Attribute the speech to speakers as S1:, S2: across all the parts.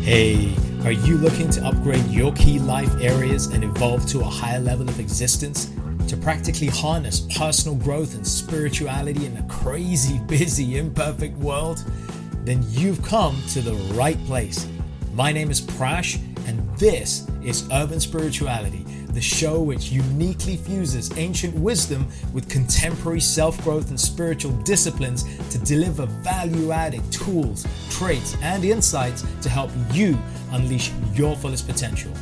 S1: Hey, are you looking to upgrade your key life areas and evolve to a higher level of existence? To practically harness personal growth and spirituality in a crazy, busy, imperfect world? Then you've come to the right place. My name is Prash, and this is Urban Spirituality, the show which uniquely fuses ancient wisdom with contemporary self-growth and spiritual disciplines to deliver value-added tools, traits, and insights to help you unleash your fullest potential.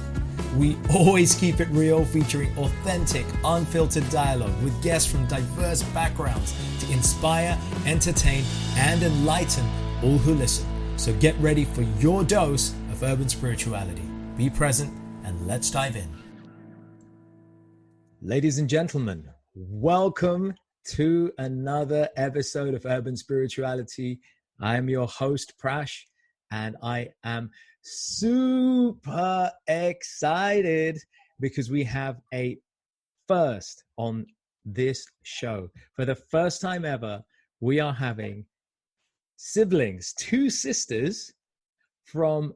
S1: We always keep it real, featuring authentic, unfiltered dialogue with guests from diverse backgrounds to inspire, entertain, and enlighten all who listen. So get ready for your dose of urban spirituality. Be present and let's dive in. Ladies and gentlemen, welcome to another episode of Urban Spirituality. I am your host, Prash, and I am super excited because we have a first on this show. For the first time ever, we are having siblings, two sisters from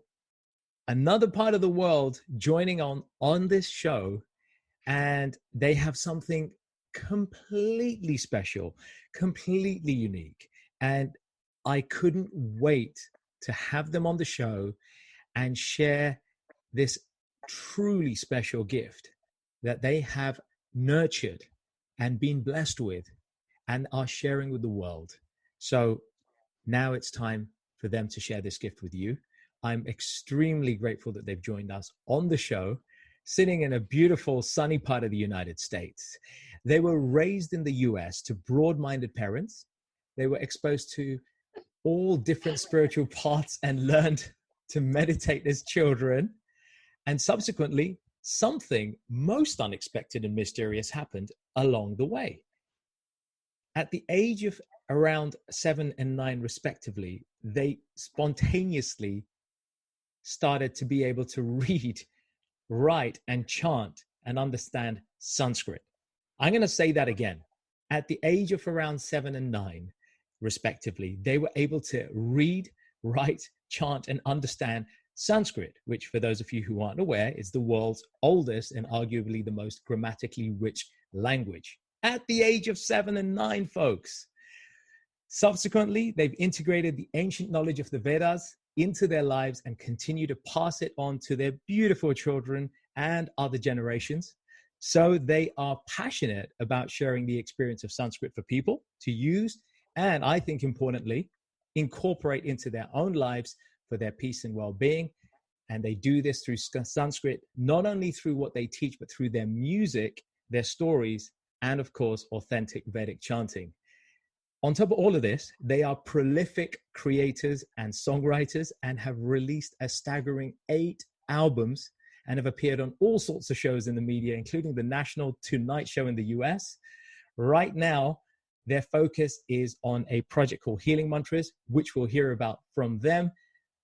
S1: another part of the world joining on this show. And they have something completely special, completely unique. And I couldn't wait to have them on the show and share this truly special gift that they have nurtured and been blessed with and are sharing with the world. So now it's time for them to share this gift with you. I'm extremely grateful that they've joined us on the show, sitting in a beautiful sunny part of the United States. They were raised in the US to broad-minded parents. They were exposed to all different spiritual paths and learned to meditate as children. And subsequently, something most unexpected and mysterious happened along the way. At the age of around 7 and 9 respectively, they spontaneously started to be able to read, write, and chant and understand Sanskrit. I'm going to say that again. At the age of around 7 and 9, respectively, they were able to read, write, chant, and understand Sanskrit, which, for those of you who aren't aware, is the world's oldest and arguably the most grammatically rich language. At the age of 7 and 9, folks. Subsequently, they've integrated the ancient knowledge of the Vedas into their lives and continue to pass it on to their beautiful children and other generations. So they are passionate about sharing the experience of Sanskrit for people to use, and I think importantly, incorporate into their own lives for their peace and well-being. And they do this through Sanskrit, not only through what they teach, but through their music, their stories, and of course, authentic Vedic chanting. On top of all of this, they are prolific creators and songwriters and have released a staggering 8 albums and have appeared on all sorts of shows in the media, including the National Tonight Show in the US. Right now, their focus is on a project called Healing Mantras, which we'll hear about from them.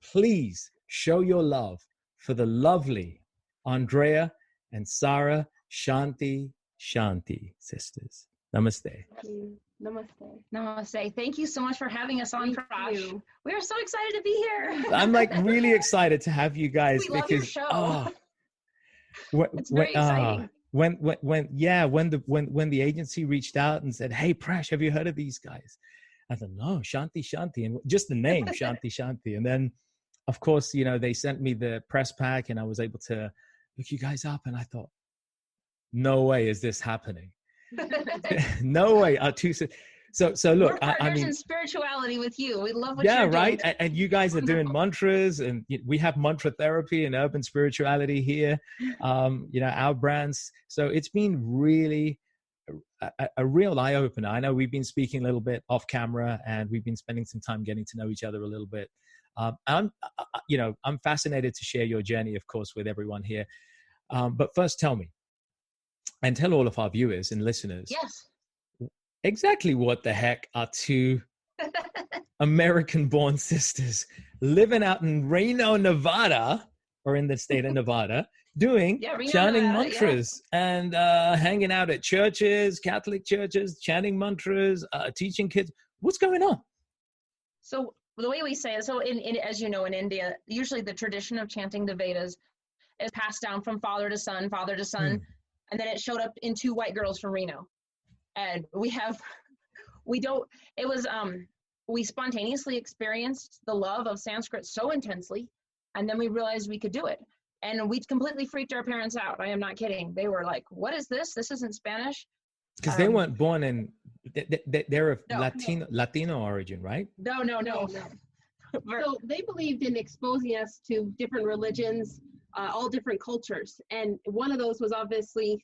S1: Please show your love for the lovely Andrea and Sara Shanti Shanti sisters. Namaste.
S2: Thank you. Namaste.
S3: Namaste. Thank you so much for having us on, Prash. We are so excited to be here.
S1: I'm like really excited to have you guys
S3: we love your show. It's very exciting.
S1: When the agency reached out and said, "Hey, Prash, have you heard of these guys?" I thought, "No, Shanti Shanti," and just the name Shanti Shanti. And then, of course, they sent me the press pack, and I was able to look you guys up, and I thought, "No way is this happening." No way. So look,
S3: I mean, in spirituality with you. We love what
S1: you're
S3: doing.
S1: Right. And you guys are doing mantras, and we have mantra therapy and urban spirituality here. Our brands. So it's been really a real eye opener. I know we've been speaking a little bit off camera, and we've been spending some time getting to know each other a little bit. I'm fascinated to share your journey, of course, with everyone here. But first, tell me. And tell all of our viewers and listeners,
S3: yes,
S1: exactly what the heck are two American-born sisters living out in Reno, Nevada, or in the state of Nevada, doing chanting mantras and hanging out at churches, Catholic churches, chanting mantras, teaching kids. What's going on?
S3: So the way we say it, so as you know, in India, usually the tradition of chanting the Vedas is passed down from father to son, and then it showed up in two white girls from Reno. And we spontaneously experienced the love of Sanskrit so intensely, and then we realized we could do it. And we completely freaked our parents out. I am not kidding. They were like, what is this? This isn't Spanish.
S1: Because they weren't born in, they're of
S3: No.
S1: Latino origin, right?
S3: No.
S2: So they believed in exposing us to different religions, all different cultures. And one of those was obviously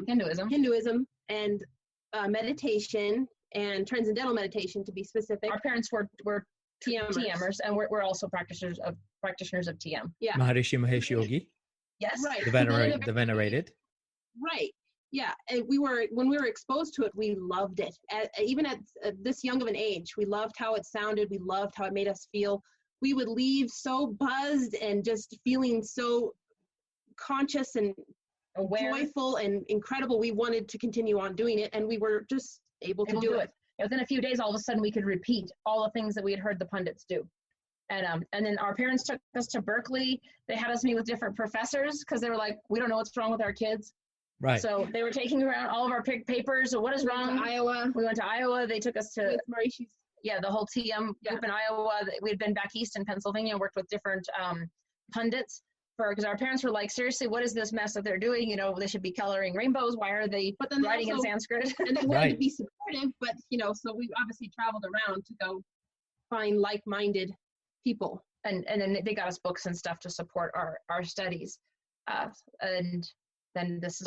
S2: Hinduism and meditation and transcendental meditation, to be specific.
S3: Our parents were TMers, and we're also practitioners of TM.
S2: Yeah.
S1: Maharishi Mahesh Yogi,
S3: Yes.
S2: Right.
S1: the venerated.
S2: Right. Yeah. And when we were exposed to it, we loved it. Even at this young of an age, we loved how it sounded. We loved how it made us feel. We would leave so buzzed and just feeling so conscious and
S3: Aware.
S2: joyful and incredible. We wanted to continue on doing it, and we were just able to do it.
S3: Within a few days, all of a sudden, we could repeat all the things that we had heard the pundits do. And then our parents took us to Berkeley. They had us meet with different professors because they were like, we don't know what's wrong with our kids.
S1: Right.
S3: So they were taking around all of our papers. So what is wrong?
S2: Iowa.
S3: We went to Iowa. They took us to
S2: Marishi's.
S3: the whole TM group in Iowa. We had been back east in Pennsylvania, worked with different pundits because our parents were like, seriously, what is this mess that they're doing? You know, they should be coloring rainbows. Why are they writing in Sanskrit?
S2: And they wanted to be supportive, but so we obviously traveled around to go find like-minded people.
S3: And then they got us books and stuff to support our studies. And then this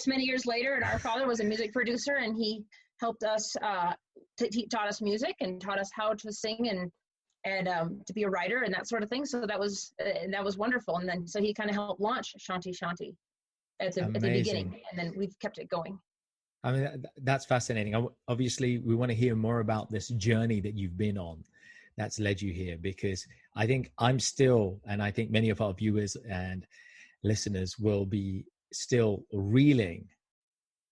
S3: many years later, and our father was a music producer, and he helped us, he taught us music and taught us how to sing and to be a writer and that sort of thing. So that was wonderful. And then, so he kind of helped launch Shanti Shanti at the beginning, and then we've kept it going.
S1: I mean, that's fascinating. Obviously, we want to hear more about this journey that you've been on that's led you here, because I think I'm still, and I think many of our viewers and listeners will be still reeling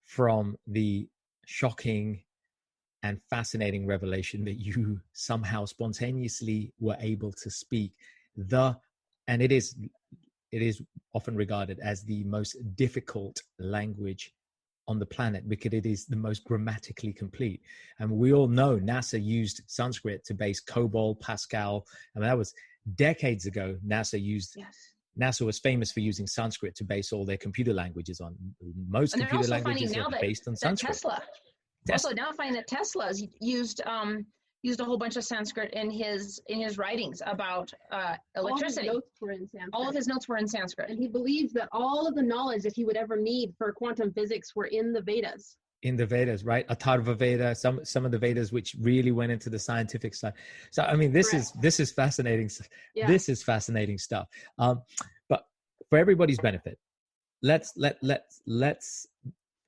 S1: from the shocking and fascinating revelation that you somehow spontaneously were able to speak and it is often regarded as the most difficult language on the planet because it is the most grammatically complete. And we all know NASA used Sanskrit to base COBOL, Pascal. I mean, that was decades ago. NASA was famous for using Sanskrit to base all their computer languages on. Most computer languages are based on Sanskrit.
S3: Also now finding that Tesla used a whole bunch of Sanskrit in his writings about electricity. All of his notes were in Sanskrit.
S2: And he believes that all of the knowledge that he would ever need for quantum physics were in the Vedas.
S1: In the Vedas, right? Atharva Veda, some of the Vedas which really went into the scientific side. So I mean, this is fascinating. Yeah. This is fascinating stuff. But for everybody's benefit,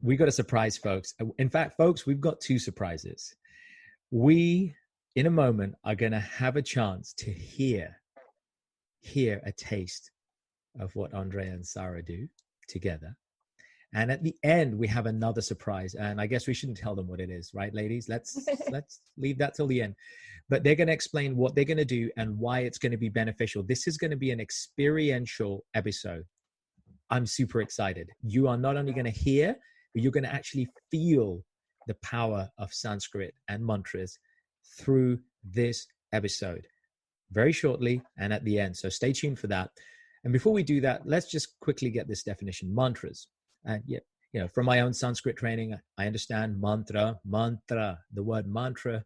S1: we got to surprise folks. In fact, folks, we've got two surprises. We, in a moment, are going to have a chance to hear a taste of what Andrea and Sara do together. And at the end, we have another surprise. And I guess we shouldn't tell them what it is, right, ladies? Let's leave that till the end. But they're going to explain what they're going to do and why it's going to be beneficial. This is going to be an experiential episode. I'm super excited. You are not only going to hear, but you're going to actually feel the power of Sanskrit and mantras through this episode very shortly and at the end. So stay tuned for that. And before we do that, let's just quickly get this definition. Mantras. And from my own Sanskrit training, I understand mantra. The word mantra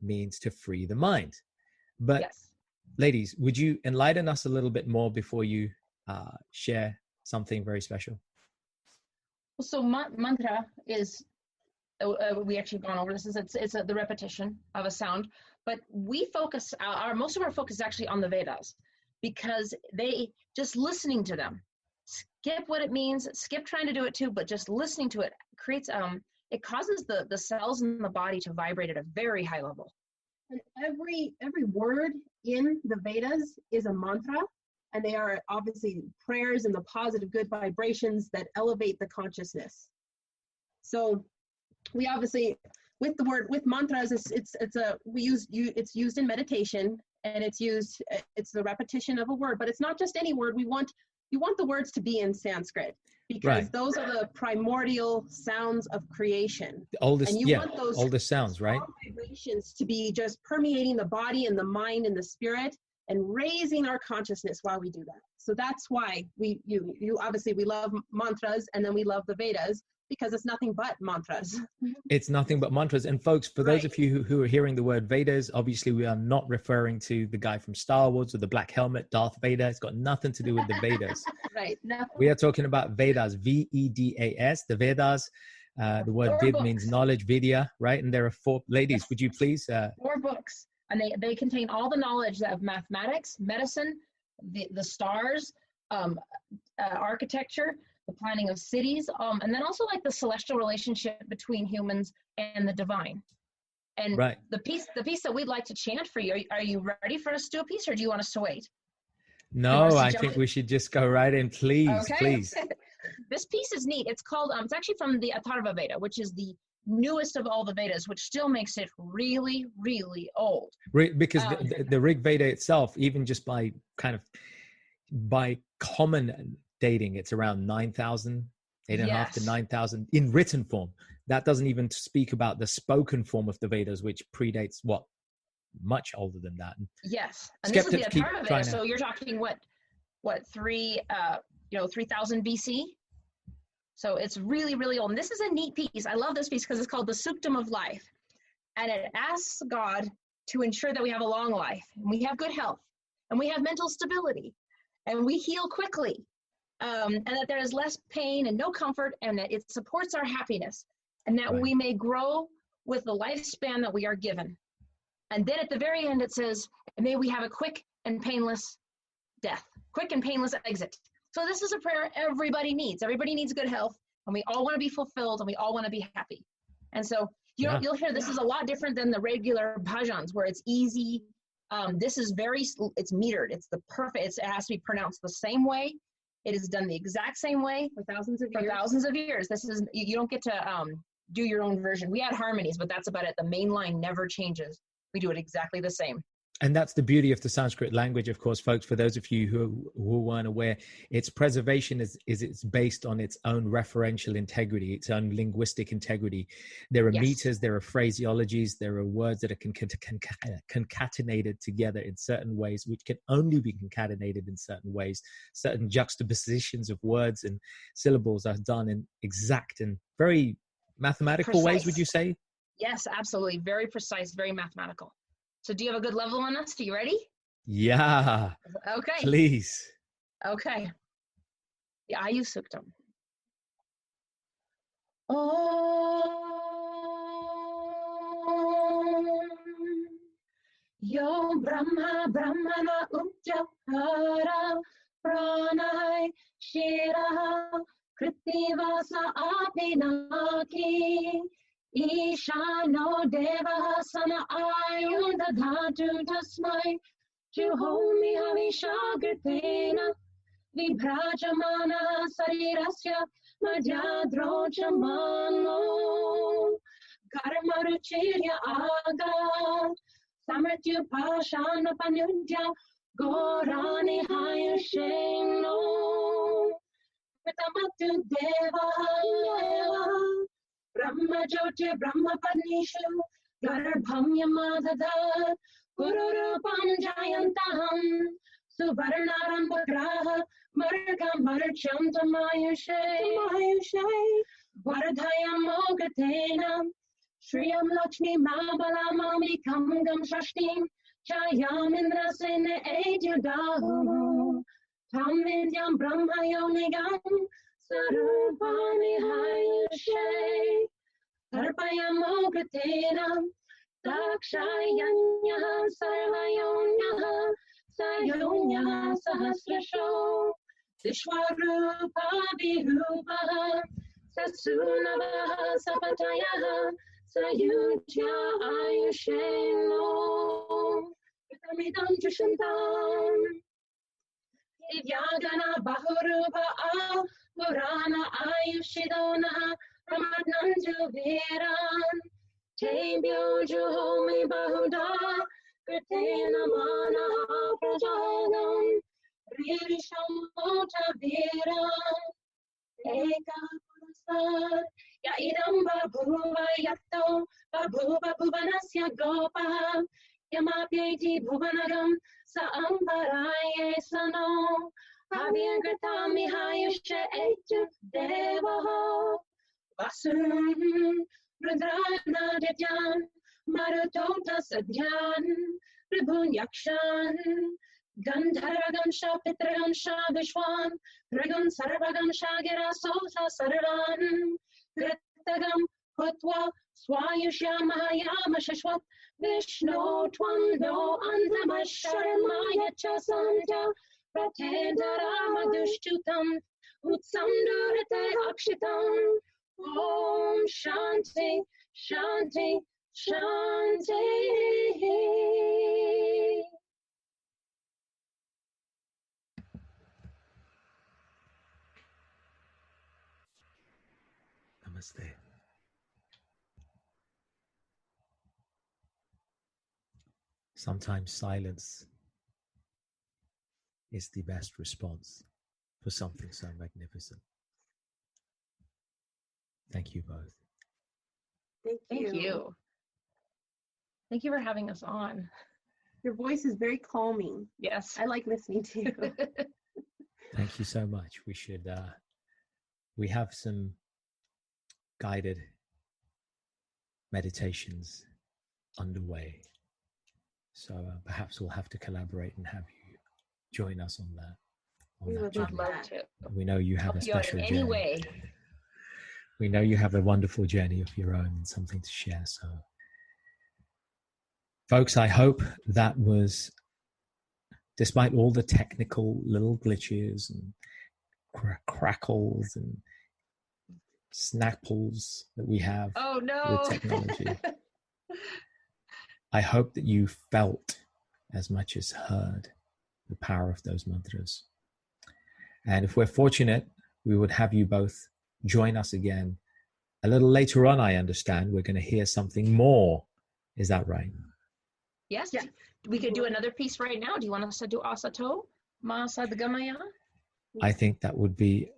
S1: means to free the mind. But yes. Ladies, would you enlighten us a little bit more before you share something very special?
S3: So mantra is, we actually gone over this, it's the repetition of a sound, but we focus, most of our focus is actually on the Vedas, because just listening to them, skip what it means, skip trying to do it too, but just listening to it creates, it causes the cells in the body to vibrate at a very high level.
S2: And every word in the Vedas is a mantra, and they are obviously prayers and the positive good vibrations that elevate the consciousness. So we obviously, with the word, with mantras, it's used in meditation, and it's the repetition of a word, but it's not just any word. You want the words to be in Sanskrit, because those are the primordial sounds of creation.
S1: Oldest,
S2: and you want those
S1: oldest sounds, right?
S2: Vibrations to be just permeating the body and the mind and the spirit, and raising our consciousness while we do that. So that's why we love mantras, and then we love the Vedas, because it's nothing but mantras.
S1: It's nothing but mantras. And folks, for those of you who are hearing the word Vedas, obviously we are not referring to the guy from Star Wars with the black helmet, Darth Vader. It's got nothing to do with the Vedas.
S2: Right. No.
S1: We are talking about Vedas, Vedas, the Vedas. The word Vid means knowledge, Vidya, right? And there are 4 ladies. Would you please?
S3: 4 books, and they contain all the knowledge of mathematics, medicine, the stars, architecture, the planning of cities, and then also like the celestial relationship between humans and the divine. And the piece that we'd like to chant for you, are you ready for us to do a piece, or do you want us to wait?
S1: No, I think we should just go right in, please, please.
S3: This piece is neat. It's called, it's actually from the Atharva Veda, which is the newest of all the Vedas, which still makes it really, really old.
S1: Because the Rig Veda itself, even just by common dating, it's around 9,000, 8.5 to 9,000 in written form. That doesn't even speak about the spoken form of the Vedas, which predates much older than that.
S3: Yes, and this is the Atharva Veda. So you're talking what 3000 BC. So it's really, really old. And this is a neat piece. I love this piece because it's called the Suktam of Life, and it asks God to ensure that we have a long life, and we have good health, and we have mental stability, and we heal quickly. And that there is less pain and no comfort, and that it supports our happiness, and that we may grow with the lifespan that we are given. And then at the very end, it says, and may we have a quick and painless death, quick and painless exit. So this is a prayer everybody needs. Everybody needs good health, and we all want to be fulfilled, and we all want to be happy. And so you'll hear this is a lot different than the regular bhajans, where it's easy. This is it's metered. It's the perfect. It has to be pronounced the same way. It is done the exact same way
S2: for thousands of
S3: years. This is, you don't get to do your own version. We add harmonies, but that's about it. The main line never changes. We do it exactly the same.
S1: And that's the beauty of the Sanskrit language, of course, folks. For those of you who weren't aware, its preservation is it's based on its own referential integrity, its own linguistic integrity. There are meters, there are phraseologies, there are words that are concatenated together in certain ways, which can only be concatenated in certain ways. Certain juxtapositions of words and syllables are done in exact and very mathematical ways, would you say?
S3: Yes, absolutely. Very precise, very mathematical. So do you have a good level on us? Are you ready?
S1: Yeah.
S3: Okay.
S1: Please.
S3: Okay. The Ayu Suktam. Yo Brahma Brahmana Upjahara Pranay Shira Kritivasa Apinaki Ishano Deva Sana Ayuda Dhatu Tasmai Juhomi Havishagritena Vibhrajamana Sarirasya Madhyadrochamano Karmaruchirya Aga Samatyu Pashana Panudya Gorani Hayasheno Vitamatu Deva Brahma Jyoti Brahma Padnishu Garbham Yamadadar Gururupam Jayantam Suvarnaram Bagraha Margam Marcham Tamayushe Vardhayam Mogatena Shriyam Lakshmi Mabalam Ambikam Gam Shashtim Chayam Indrasene Edyadahu Tam Vidyam Brahma Yonigam Sarupani Hayushe Tarpayam Mogatena Dakshayanya Sarvayonya Sayonya Sahasrasho Vishwarupa Virupa Sasunava Sapataya Sayutya Ayusheno Vitamidam Jushantam Divyagana Bahurupa Purana Ayushidona Ramadnanju Viran Tebyo Juhomi Bahuda, Kritina Mana Prajagam, Risham Mota Vira, Eka Purasad, Yaidam Babhuva Yato, Babhuva Bhuvanasya Gopa, Yamapyeti Bhuvanagam, Saambaraye Sano, Avyagratami Hayusha Etu Devaho, Vasum. Rudrana Didyan, Maratota Sadhyan, Ribun Yakshan, Gandharagam Sha Pitragam Sha Vishwan, Ragam Sarvagam Shagira Sosa Sarvan, Gritagam Kutwa, Swayusha Mahayama Shashwat, Vishnu Twando Antamasharamaya Chasanta, Pratendarama Dushtutam, Utsandurate Akshitam. Om Shanti, Shanti, Shanti.
S1: Namaste. Sometimes silence is the best response for something so magnificent. Thank you both.
S2: Thank you.
S3: Thank you for having us on.
S2: Your voice is very calming.
S3: Yes.
S2: I like listening to you.
S1: Thank you so much. We have some guided meditations underway. So perhaps we'll have to collaborate and have you join us on that.
S2: We would
S1: journey.
S2: love to.
S1: We know you have a special journey.
S3: Anyway.
S1: We know you have a wonderful journey of your own and something to share. So, folks, I hope that was, despite all the technical little glitches and crackles and snapples that we have with technology, I hope that you felt as much as heard the power of those mantras. And if we're fortunate, we would have you both join us again a little later on. I understand we're going to hear something more. Is that right?
S3: Yes. Yeah. We could do another piece right now. Do you want us to do Asato Masadgamaya?
S1: I think that would be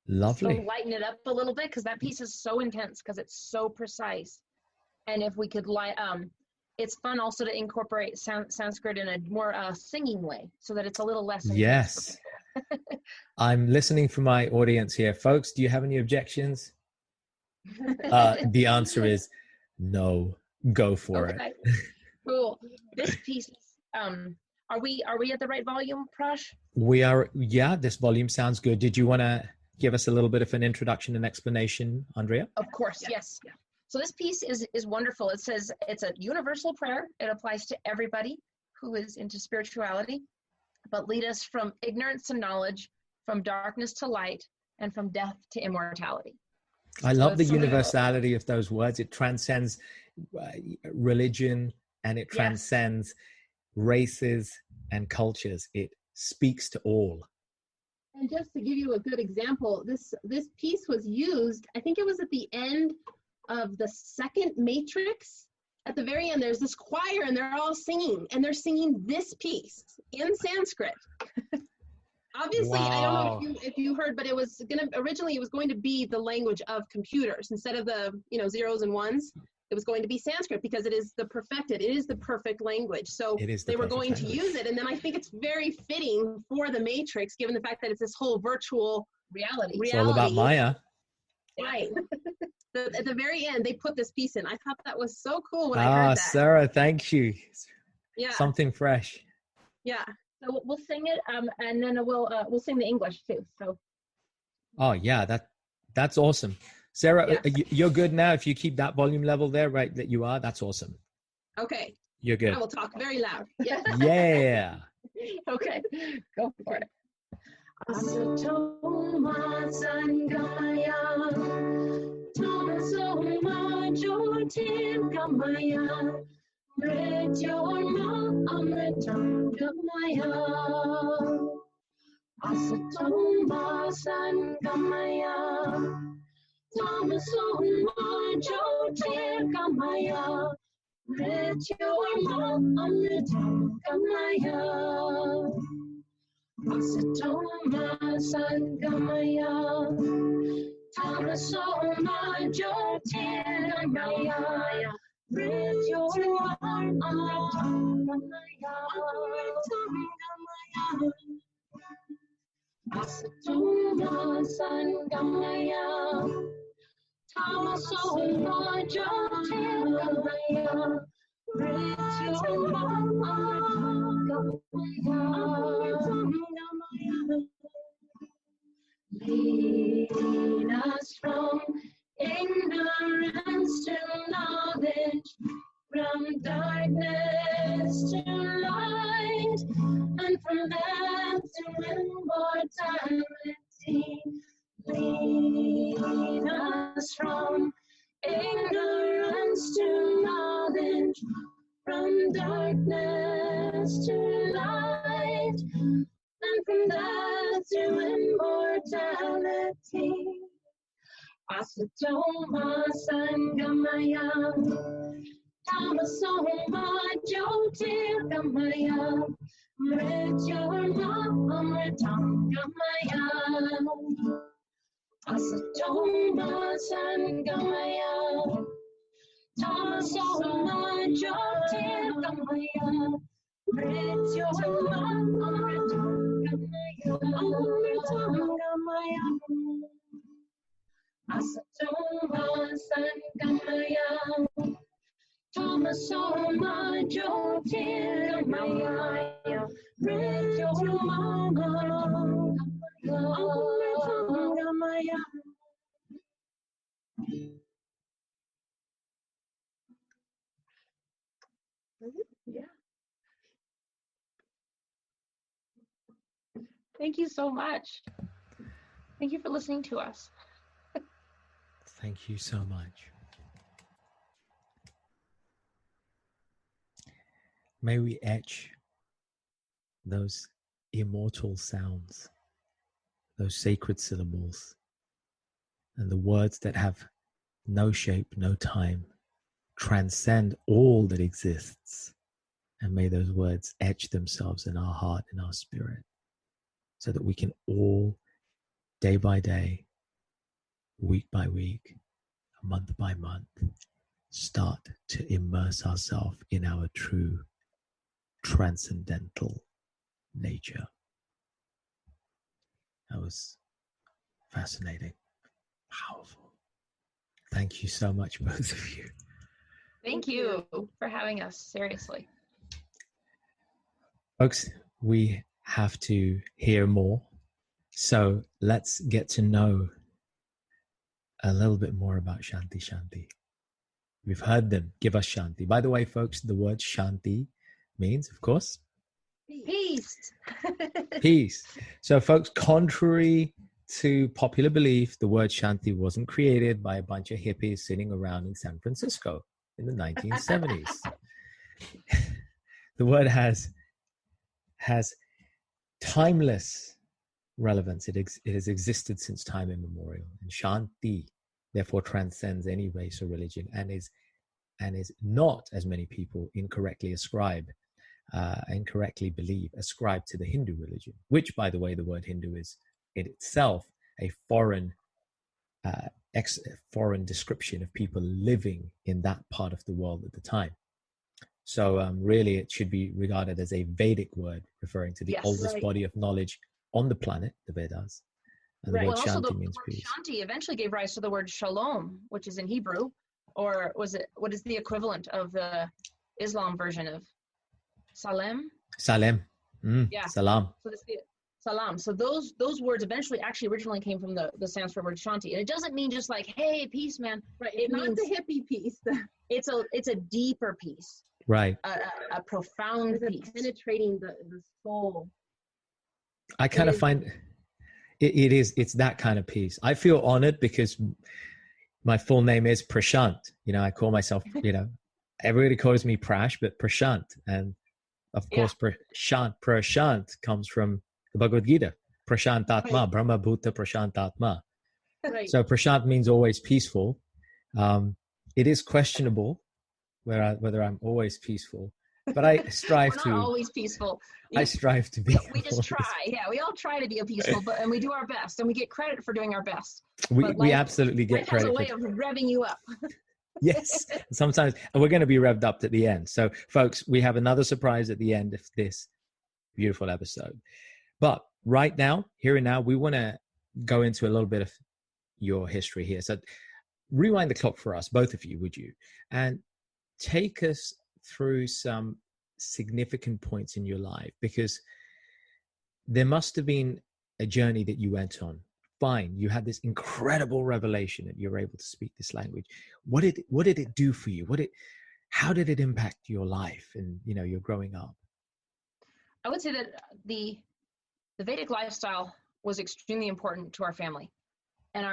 S1: lovely.
S3: So lighten it up a little bit because that piece is so intense because it's so precise. And if we could it's fun also to incorporate Sanskrit in a more singing way so that it's a little less intense.
S1: Yes. I'm listening for my audience here. Folks, do you have any objections? The answer is no. Go for it.
S3: Cool. This piece, are we at the right volume, Prash?
S1: We are. Yeah, this volume sounds good. Did you want to give us a little bit of an introduction and explanation, Andrea?
S3: Of course, yes. Yeah. So this piece is wonderful. It says it's a universal prayer. It applies to everybody who is into spirituality, but lead us from ignorance to knowledge, from darkness to light, and from death to immortality.
S1: I love the universality of those words. It transcends religion and it transcends races and cultures. It speaks to all.
S2: And just to give you a good example, this piece was used, I think it was at the end of the second Matrix. At the very end, there's this choir and they're all singing, and they're singing this piece in Sanskrit. Obviously, wow. I don't know if you heard, but it was originally going to be the language of computers instead of the zeros and ones. It was going to be Sanskrit because it is the perfect language. So they were going to use it, and then I think it's very fitting for the Matrix, given the fact that it's this whole virtual reality.
S1: It's all about Maya.
S2: Right. At the very end, they put this piece in. I thought that was so cool when I heard that.
S1: Sarah, thank you.
S2: Yeah.
S1: Something fresh.
S2: Yeah.
S3: So we'll sing it, and then we'll sing the English too. So.
S1: Oh yeah, that's awesome, Sarah. Yeah. You're good now. If you keep that volume level there, right, that you are, that's awesome.
S2: Okay.
S1: You're good.
S2: I will talk very loud. Yeah.
S1: Yeah.
S3: Okay. Go for it.
S4: Asatoma Sangamaya, Tamasoma Jyotim Gamaya, Mrityorma Amritam Gamaya. Asatoma Sangamaya, Tamasoma Jyotirgamaya Mrityurma Amritangamaya Asatoma Sangamaya Tamasoma Jyotirgamaya Mrityurma Amritangamaya Asatoma Sangamaya Tamasoma Jyotirgamaya Mrityurma Amritangamaya. Lead us from ignorance to knowledge, from darkness to light, and from death to immortality. Lead us from ignorance to knowledge, from darkness to light, and from death to immortality. Asatoma Sangamaya Tamasoma Jyotirgamaya Mrityurma Amritangamaya Asatoma Sangamaya Tamasoma Jyotirgamaya Mrityurma Amritangamaya Asatoma Sangamaya Tamasoma Jyotirgamaya Mrityurma Amritangamaya.
S3: Yeah. Thank you so much. Thank you for listening to us.
S1: Thank you so much. May we etch those immortal sounds, those sacred syllables, and the words that have no shape, no time, transcend all that exists. And may those words etch themselves in our heart, in our spirit, so that we can all, day by day, week by week, month by month, start to immerse ourselves in our true transcendental nature. That was fascinating, powerful. Thank you so much, both of you.
S3: Thank you for having us, seriously.
S1: Folks, we have to hear more. So let's get to know a little bit more about Shanti Shanti. We've heard them give us Shanti. By the way, folks, the word Shanti means, of course,
S3: Peace.
S1: peace. So, folks, contrary to popular belief, the word Shanti wasn't created by a bunch of hippies sitting around in San Francisco in the 1970s. The word has timeless relevance. It has existed since time immemorial. And Shanti, therefore, transcends any race or religion and is not, as many people incorrectly ascribe to the Hindu religion, which, by the way, the word Hindu is in itself a foreign description of people living in that part of the world at the time. So really, it should be regarded as a Vedic word, referring to the oldest body of knowledge on the planet, the Vedas. And the word Shanti means peace.
S3: Shanti eventually gave rise to the word shalom, which is in Hebrew, or what is the equivalent of the Islam version of Salem?
S1: Salam. Salam.
S3: So this salam. So those words eventually originally came from the Sanskrit word Shanti. And it doesn't mean just like, hey, peace, man.
S2: Right. It means the hippie peace.
S3: It's a deeper peace.
S1: Right.
S3: A profound peace.
S2: Penetrating the soul.
S1: I kind of find it's that kind of peace. I feel honored because my full name is Prashant. I call myself, everybody calls me Prash, but Prashant. And of course, Prashant comes from the Bhagavad Gita. Prashantatma, Brahma Bhuta Prashantatma.
S2: Right.
S1: So Prashant means always peaceful. It is questionable whether I'm always peaceful, but I strive
S3: We're not
S1: to.
S3: always peaceful.
S1: I strive to be.
S3: We just try. Yeah, we all try to be peaceful, and we do our best, and we get credit for doing our best.
S1: We absolutely get
S3: life
S1: credit.
S3: Has a way of revving you up.
S1: Yes, sometimes, and we're going to be revved up at the end. So, folks, we have another surprise at the end of this beautiful episode. But right now, here and now, we want to go into a little bit of your history here. So, rewind the clock for us, both of you, would you? And take us through some significant points in your life, because there must have been a journey that you went on. Fine, you had this incredible revelation that you're able to speak this language. What did it do for you? How did it impact your life and your growing up?
S3: I would say that the Vedic lifestyle was extremely important to our family, and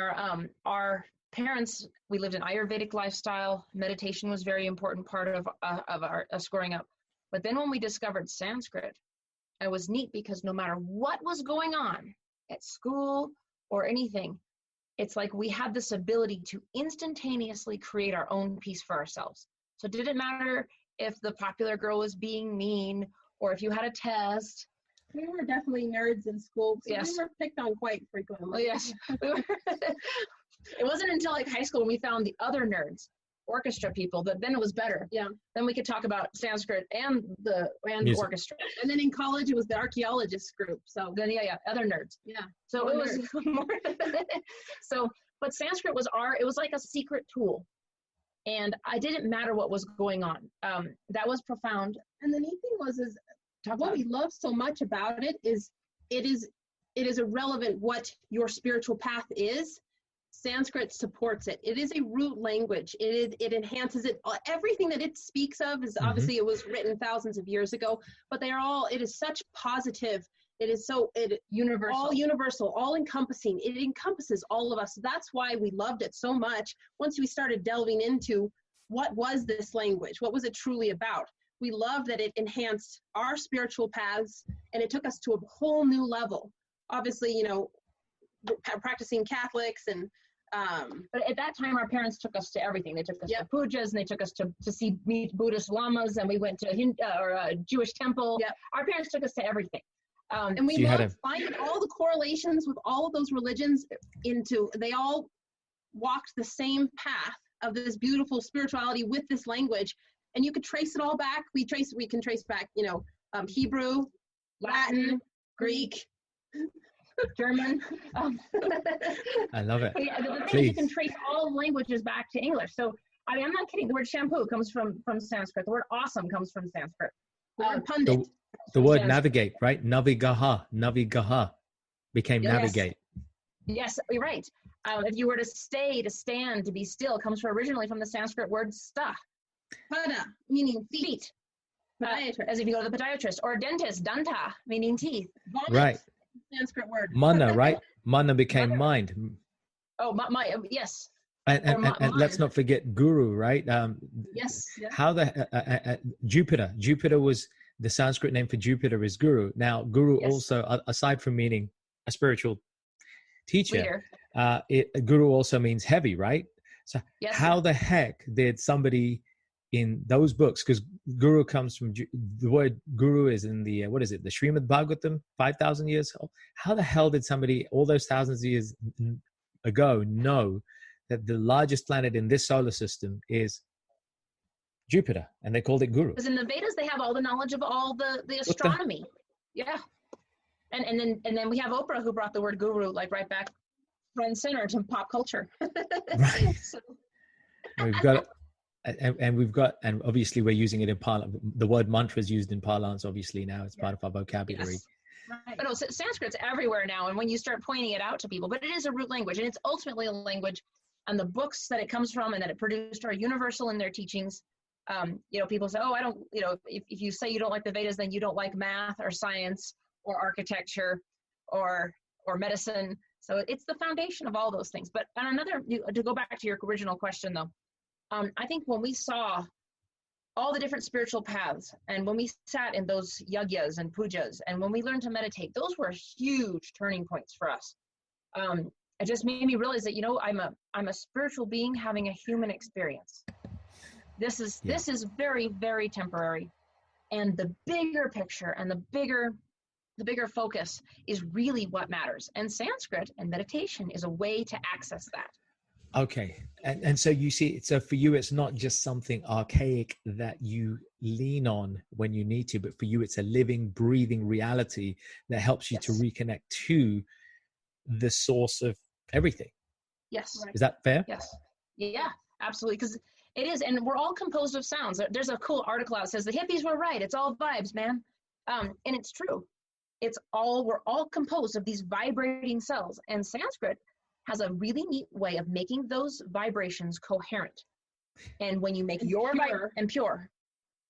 S3: our parents. We lived an Ayurvedic lifestyle. Meditation was a very important part of us growing up. But then when we discovered Sanskrit, it was neat because no matter what was going on at school or anything, it's like we had this ability to instantaneously create our own peace for ourselves. So it didn't matter if the popular girl was being mean or if you had a test.
S2: We were definitely nerds in school. So
S3: Yes.
S2: We were picked on quite frequently.
S3: Oh, yes. It wasn't until like high school when we found the other nerds, orchestra people, that then it was better.
S2: Yeah.
S3: Then we could talk about Sanskrit and the orchestra.
S2: And then in college, it was the archaeologists group. So
S3: Then other nerds.
S2: yeah.
S3: So
S2: More
S3: it was more. But Sanskrit was it was like a secret tool, and I didn't matter what was going on. That was profound.
S2: And the neat thing is what we love so much about it is irrelevant what your spiritual path is. Sanskrit supports it. It is a root language. It enhances it. Everything that it speaks of is obviously it was written thousands of years ago, but it is such positive. It is
S3: Universal.
S2: all universal, all encompassing. It encompasses all of us. That's why we loved it so much. Once we started delving into what was this language, what was it truly about, we loved that it enhanced our spiritual paths, and it took us to a whole new level. Obviously, practicing Catholics and
S3: but at that time, our parents took us to everything. They took us to pujas, and they took us to meet Buddhist lamas, and we went to a Jewish temple.
S2: Yep.
S3: Our parents took us to everything.
S2: And we loved finding all the correlations with all of those religions they all walked the same path of this beautiful spirituality with this language. And you could trace it all back. We can trace back, Hebrew, Latin, Greek,
S3: German.
S1: I love it.
S3: Yeah, the thing is you can trace all languages back to English. So I'm not kidding. The word shampoo comes from Sanskrit. The word awesome comes from Sanskrit.
S2: The word pundit.
S1: The word navigate, right? Navigaha became navigate.
S3: Yes, you're right. If you were to stay, to stand, to be still, comes originally from the Sanskrit word sta.
S2: Pada, meaning feet.
S3: As if you go to the podiatrist, or dentist, danta, meaning teeth.
S2: Vomit,
S1: right.
S2: Sanskrit word.
S1: Mana, right? Mana became mind.
S3: Oh, yes.
S1: And let's not forget guru, right?
S2: Yes.
S1: How Jupiter was the Sanskrit name for Jupiter is guru. Now, guru also, aside from meaning a spiritual teacher, guru also means heavy, right? So how the heck did somebody in those books, because guru comes from, the word guru is in the, what is it? The Srimad Bhagavatam, 5,000 years old. How the hell did somebody all those thousands of years ago know that the largest planet in this solar system is Jupiter, and they called it guru?
S3: Because in the Vedas, they have all the knowledge of all the astronomy. Yeah. And then we have Oprah, who brought the word guru right back front and center to pop culture.
S1: Right. We've got, and obviously we're using it in parlance. The word mantra is used in parlance, obviously now it's part of our vocabulary.
S3: Yes. Right. But no, Sanskrit's everywhere now, and when you start pointing it out to people, but it is a root language, and it's ultimately a language, and the books that it comes from and that it produced are universal in their teachings. People say, oh, I don't, if you say you don't like the Vedas, then you don't like math or science or architecture or medicine. So it's the foundation of all those things. But to go back to your original question, though, I think when we saw all the different spiritual paths, and when we sat in those yagyas and pujas, and when we learned to meditate, those were huge turning points for us. it just made me realize that, I'm a spiritual being having a human experience. This is very, very temporary. And the bigger picture and the bigger focus is really what matters. And Sanskrit and meditation is a way to access that.
S1: Okay. And so you see, so for you, it's not just something archaic that you lean on when you need to, but for you, it's a living, breathing reality that helps you to reconnect to the source of everything.
S3: Yes.
S1: Is that fair?
S3: Yes. Yeah, absolutely. Because it is. And we're all composed of sounds. There's a cool article out that says the hippies were right. It's all vibes, man. And it's true. We're all composed of these vibrating cells, and Sanskrit has a really neat way of making those vibrations coherent. And when you make your pure,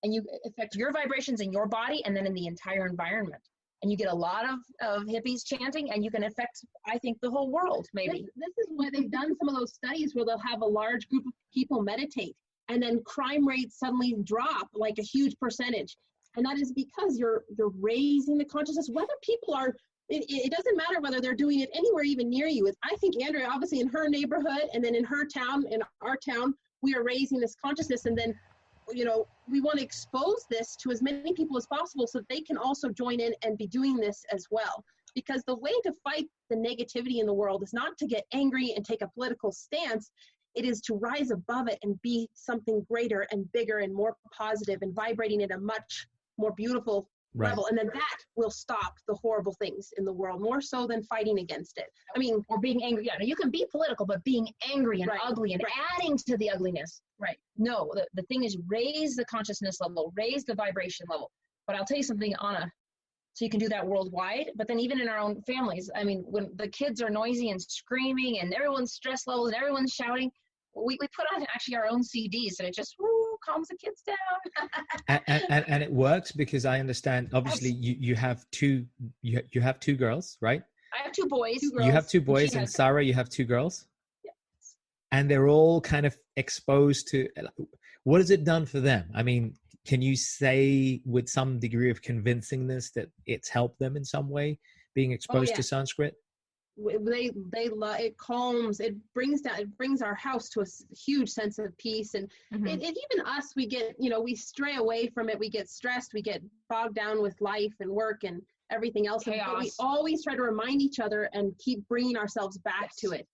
S3: and you affect your vibrations in your body and then in the entire environment, and you get a lot of hippies chanting, and you can affect, I think, the whole world, maybe.
S2: This is why they've done some of those studies where they'll have a large group of people meditate, and then crime rates suddenly drop like a huge percentage. And that is because you're raising the consciousness, whether people are, it doesn't matter whether they're doing it anywhere even near you. I think Andrea, obviously in her neighborhood and then in her town, in our town, we are raising this consciousness. And then, we want to expose this to as many people as possible so that they can also join in and be doing this as well. Because the way to fight the negativity in the world is not to get angry and take a political stance. It is to rise above it and be something greater and bigger and more positive and vibrating at a much more beautiful level. And then that will stop the horrible things in the world more so than fighting against it. I mean,
S3: or being angry. Yeah, you can be political, but being angry and ugly and adding to the ugliness. Right. No, the thing is raise the consciousness level, raise the vibration level. But I'll tell you something, Anna, so you can do that worldwide, but then even in our own families, I mean, when the kids are noisy and screaming and everyone's stress levels and everyone's shouting, we put on actually our own CDs, and it just calms the kids down.
S1: and it works because I understand. Obviously, you have two girls, right?
S3: I have two boys.
S1: You have two boys, and Sara, you have two girls. Yes. And they're all kind of exposed to. What has it done for them? I mean, can you say with some degree of convincingness that it's helped them in some way being exposed to Sanskrit?
S2: They love it. Calms, it brings our house to a huge sense of peace. And it even us, we get, we stray away from it. We get stressed, we get bogged down with life and work and everything else. But we always try to remind each other and keep bringing ourselves back to it.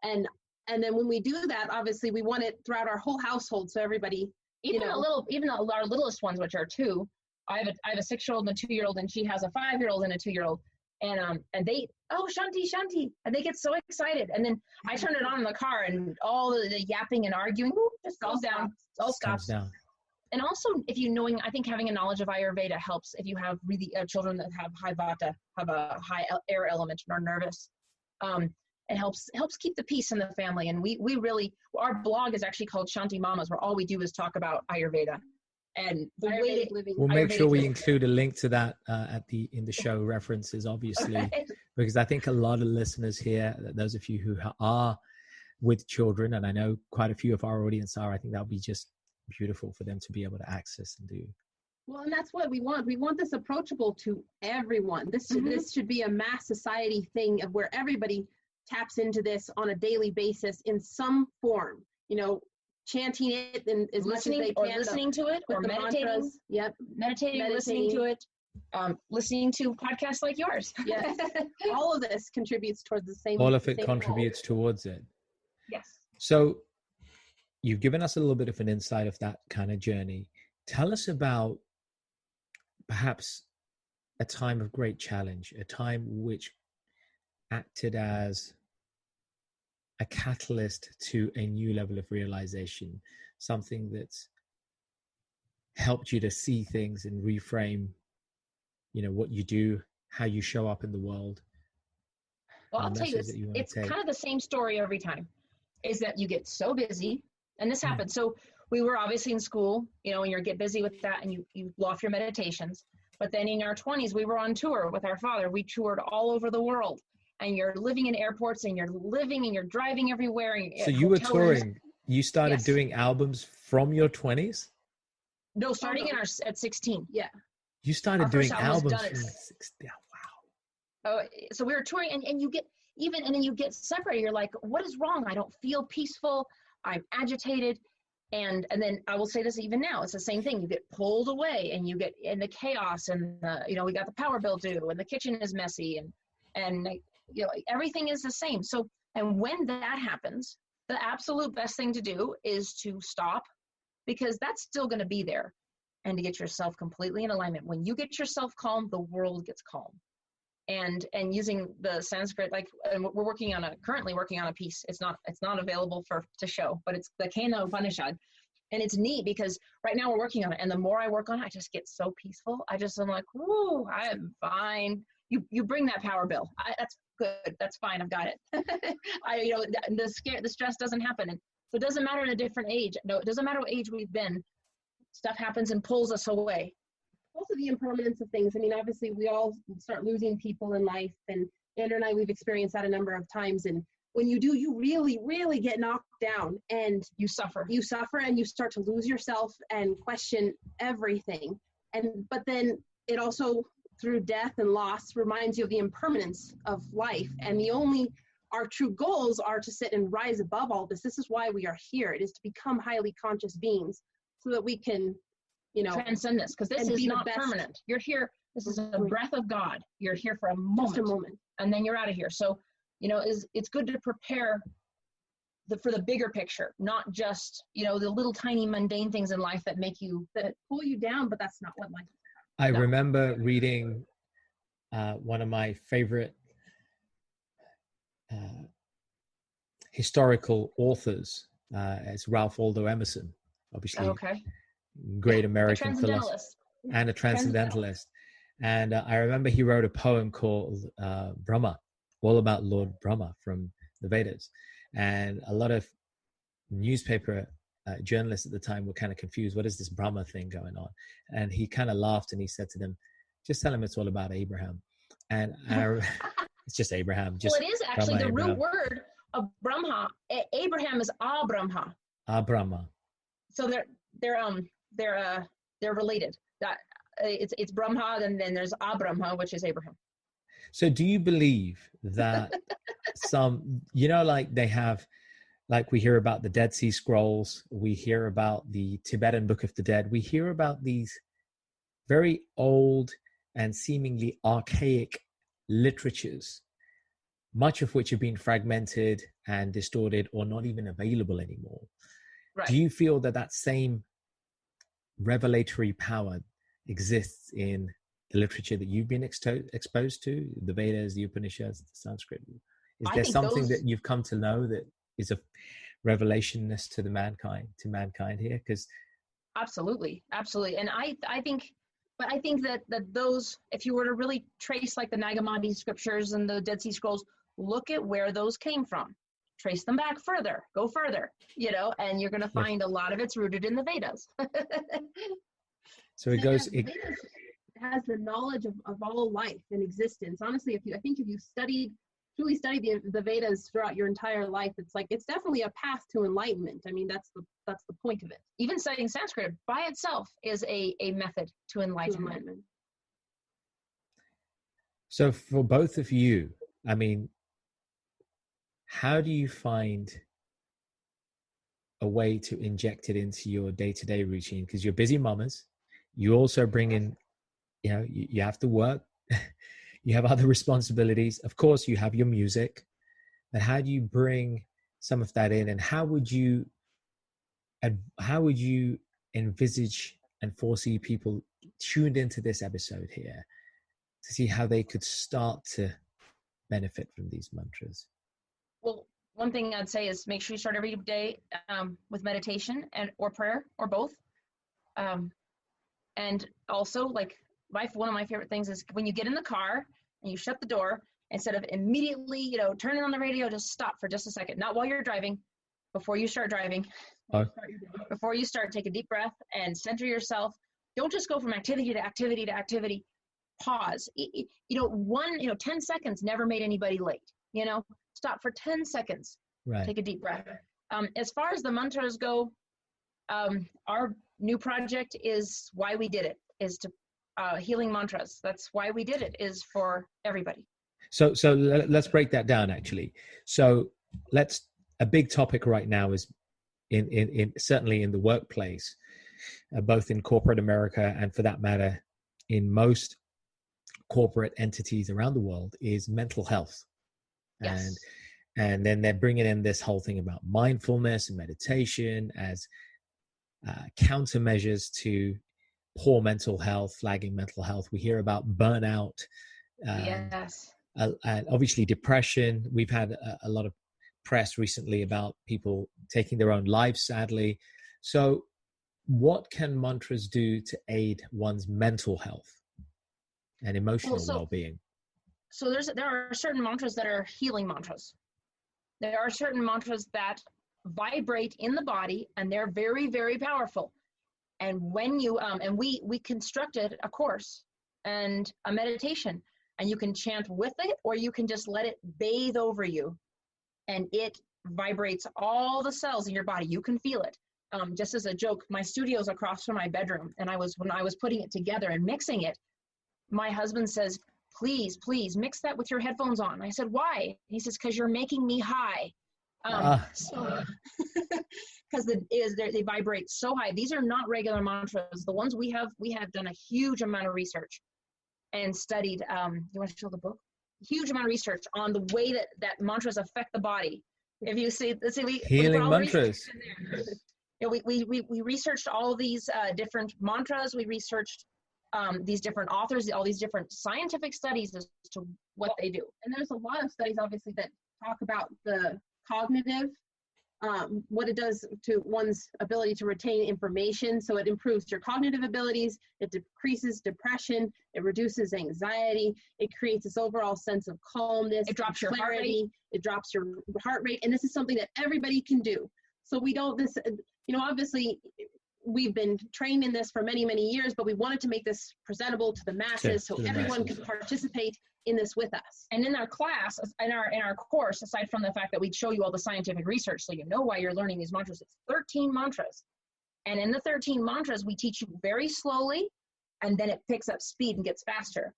S2: And then when we do that, obviously we want it throughout our whole household. So everybody,
S3: even our littlest ones, which are two, I have a 6-year-old and a 2-year-old, and she has a 5-year-old and a 2-year-old. And they, Shanti, Shanti, and they get so excited. And then I turn it on in the car, and all the yapping and arguing just goes down. It all stops. And also, I think having a knowledge of Ayurveda helps if you have really children that have high vata, have a high air element, and are nervous. It helps keep the peace in the family. And we really, our blog is actually called Shanti Mamas, where all we do is talk about Ayurveda. And the way
S1: we'll make sure we include a link to that in the show references, obviously, because I think a lot of listeners here, those of you who are with children, and I know quite a few of our audience are, I think that'll be just beautiful for them to be able to access and do.
S2: Well, and that's what we want. We want this approachable to everyone. This should be a mass society thing of where everybody taps into this on a daily basis in some form, chanting it and as much as they can,
S3: or listening to it, or meditating.
S2: Mantras. Yep.
S3: Meditating, listening to it, listening to podcasts like yours.
S2: Yes. All of this contributes towards the same.
S1: All of it contributes towards it.
S3: Yes.
S1: So you've given us a little bit of an insight of that kind of journey. Tell us about perhaps a time of great challenge, a time which acted as a catalyst to a new level of realization, something that's helped you to see things and reframe, what you do, how you show up in the world.
S3: Well, I'll tell you, it's kind of the same story every time, is that you get so busy, and this happens. So we were obviously in school, and you get busy with that, and you blow off your meditations. But then in our 20s, we were on tour with our father. We toured all over the world. And you're living in airports, and you're driving everywhere.
S1: So you were touring. You started doing albums from your 20s?
S3: No, starting at 16. Yeah.
S1: You started doing albums from 16. Wow.
S3: So we were touring, and you get and then you get separated. You're like, what is wrong? I don't feel peaceful. I'm agitated. And then I will say this even now, it's the same thing. You get pulled away and you get in the chaos, and we got the power bill due, and the kitchen is messy, and everything is the same. So, and when that happens, the absolute best thing to do is to stop, because that's still going to be there, and to get yourself completely in alignment. When you get yourself calm, the world gets calm. And using the Sanskrit, we're currently working on a piece. It's not available to show, but it's the Kena Upanishad, and it's neat because right now we're working on it. And the more I work on it, I just get so peaceful. I'm like, whoo, I am fine. You bring that power bill. That's good. That's fine. I've got it. The stress doesn't happen. And so it doesn't matter at a different age. No, it doesn't matter what age we've been. Stuff happens and pulls us away.
S2: Also the impermanence of things. I mean, obviously we all start losing people in life, and Andrew and I, we've experienced that a number of times. And when you do, you really, really get knocked down, and you suffer, and you start to lose yourself and question everything. But then it also, through death and loss, reminds you of the impermanence of life. And our true goals are to sit and rise above all this. This is why we are here. It is to become highly conscious beings so that we can,
S3: transcend this, because this is not permanent. You're here. This is a breath of God. You're here for a moment, and then you're out of here. So, it's good to prepare for the bigger picture, not just, the little tiny mundane things in life that pull you down, but that's not what life is about.
S1: I remember reading one of my favorite historical authors, as Ralph Waldo Emerson, obviously.
S3: Okay.
S1: Great American philosopher and a transcendentalist. And I remember he wrote a poem called Brahma, all about Lord Brahma from the Vedas. And a lot of newspaper journalists at the time were kind of confused. What is this Brahma thing going on? And he kind of laughed and he said to them, just tell him it's all about Abraham. And it's just Abraham.
S3: Well, it is actually Brahma, the root word of Brahma. Abraham is Abrahma.
S1: Abrahma.
S3: So they're related. That it's Brahma, and then there's Abrahma, which is Abraham.
S1: So do you believe that they have, we hear about the Dead Sea Scrolls, we hear about the Tibetan Book of the Dead, we hear about these very old and seemingly archaic literatures, much of which have been fragmented and distorted or not even available anymore. Right. Do you feel that same revelatory power exists in the literature that you've been exposed to, the Vedas, the Upanishads, the Sanskrit? Is there something that you've come to know that is a revelationness to mankind here? Because
S3: absolutely, and I think that those, if you were to really trace the Nag Hammadi scriptures and the Dead Sea Scrolls, look at where those came from. Trace them back further, go further, and you're going to find a lot of it's rooted in the Vedas.
S1: So it goes.
S2: It has the knowledge of all life and existence. Honestly, if you truly studied the Vedas throughout your entire life, it's definitely a path to enlightenment. I mean, that's the point of it.
S3: Even studying Sanskrit by itself is a method to enlightenment.
S1: So for both of you, I mean, how do you find a way to inject it into your day-to-day routine? Because you're busy mamas. You also bring in, you have to work. You have other responsibilities. Of course, you have your music. But how do you bring some of that in? And how would you envisage and foresee people tuned into this episode here to see how they could start to benefit from these mantras?
S3: Well, one thing I'd say is make sure you start every day with meditation or prayer or both. And also, one of my favorite things is when you get in the car and you shut the door, instead of immediately, turning on the radio, just stop for just a second. Not while you're driving, before you start driving. Before you start, take a deep breath and center yourself. Don't just go from activity to activity to activity. Pause. 10 seconds never made anybody late. Stop for 10 seconds.
S1: Right.
S3: Take a deep breath. As far as the mantras go, our new project is why we did it, is to healing mantras. That's why we did it, is for everybody.
S1: Let's break that down actually. So a big topic right now is in certainly in the workplace, both in corporate America and for that matter in most corporate entities around the world, is mental health.
S3: Yes.
S1: And then they're bringing in this whole thing about mindfulness and meditation as countermeasures to poor mental health, flagging mental health. We hear about burnout,
S3: Yes.
S1: and obviously depression. We've had a lot of press recently about people taking their own lives, sadly. So what can mantras do to aid one's mental health and emotional well-being?
S3: So there are certain mantras that are healing mantras. There are certain mantras that vibrate in the body, and they're very, very powerful. And when you and we constructed a course and a meditation, and you can chant with it, or you can just let it bathe over you, and it vibrates all the cells in your body. You can feel it. Just as a joke, my studio's across from my bedroom, and when I was putting it together and mixing it, my husband says, please mix that with your headphones on. I said, why? He says, because you're making me high. So because they vibrate so high. These are not regular mantras. The ones we have done a huge amount of research and studied. You want to show the book? Huge amount of research on the way that mantras affect the body. If you see,
S1: healing mantras.
S3: Yeah, we researched all these different mantras. We researched these different authors, all these different scientific studies as to what they do.
S2: And there's a lot of studies, obviously, that talk about the cognitive, what it does to one's ability to retain information. So it improves your cognitive abilities, it decreases depression, it reduces anxiety, it creates this overall sense of calmness.
S3: It drops your heart rate.
S2: It drops your heart rate. And this is something that everybody can do. So we don't, obviously, we've been trained in this for many, many years, but we wanted to make this presentable to the masses so everyone could participate in this with us.
S3: And in our class, in our course, aside from the fact that we'd show you all the scientific research so you know why you're learning these mantras, it's 13 mantras. And in the 13 mantras, we teach you very slowly, and then it picks up speed and gets faster.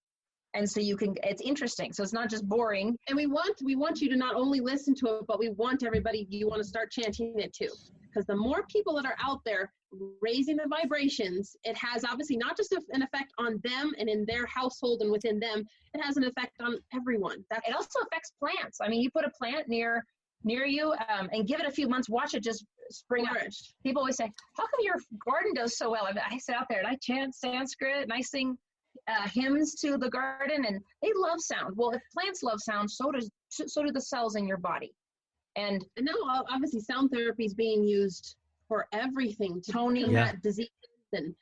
S3: And so it's interesting. So it's not just boring.
S2: And we want you to not only listen to it, but we want everybody, you want to start chanting it too. Because the more people that are out there raising the vibrations, it has obviously not just an effect on them and in their household and within them, it has an effect on everyone.
S3: It also affects plants. I mean, you put a plant near you and give it a few months, watch it just spring up. People always say, how come your garden does so well? I sit out there and I chant Sanskrit and I sing hymns to the garden, and they love sound. Well, if plants love sound, so do the cells in your body. And
S2: now obviously sound therapy is being used for everything, to combat diseases and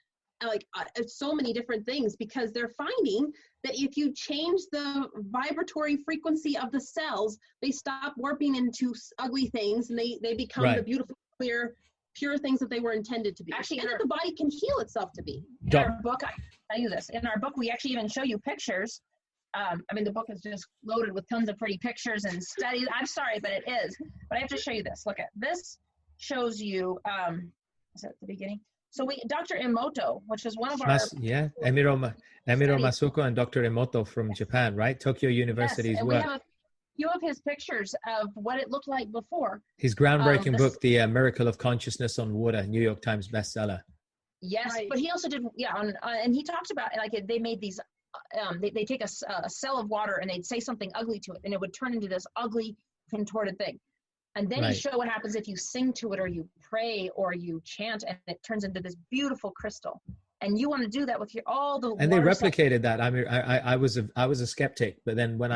S2: so many different things, because they're finding that if you change the vibratory frequency of the cells, they stop warping into ugly things and they become the beautiful, clear, pure things that they were intended to be.
S3: Actually,
S2: and that the body can heal itself to be.
S3: In our book, I tell you this. In our book, we actually even show you pictures. The book is just loaded with tons of pretty pictures and studies. I'm sorry, but it is. But I have to show you this. Look at this. Shows you. Is that the beginning? So Dr. Emoto, which is one of our
S1: Emiro Masuko and Dr. Emoto from Japan, right? Tokyo University's
S3: and
S1: work.
S3: We have a few of his pictures of what it looked like before.
S1: His groundbreaking book, The Miracle of Consciousness on Water, New York Times bestseller.
S3: Yes, but he also did, and he talked about they made these. They take a cell of water and they'd say something ugly to it, and it would turn into this ugly, contorted thing. And then he showed what happens if you sing to it, or you pray, or you chant, and it turns into this beautiful crystal. And you want to do that with all the.
S1: And they replicated that. I mean, I was a skeptic, but then when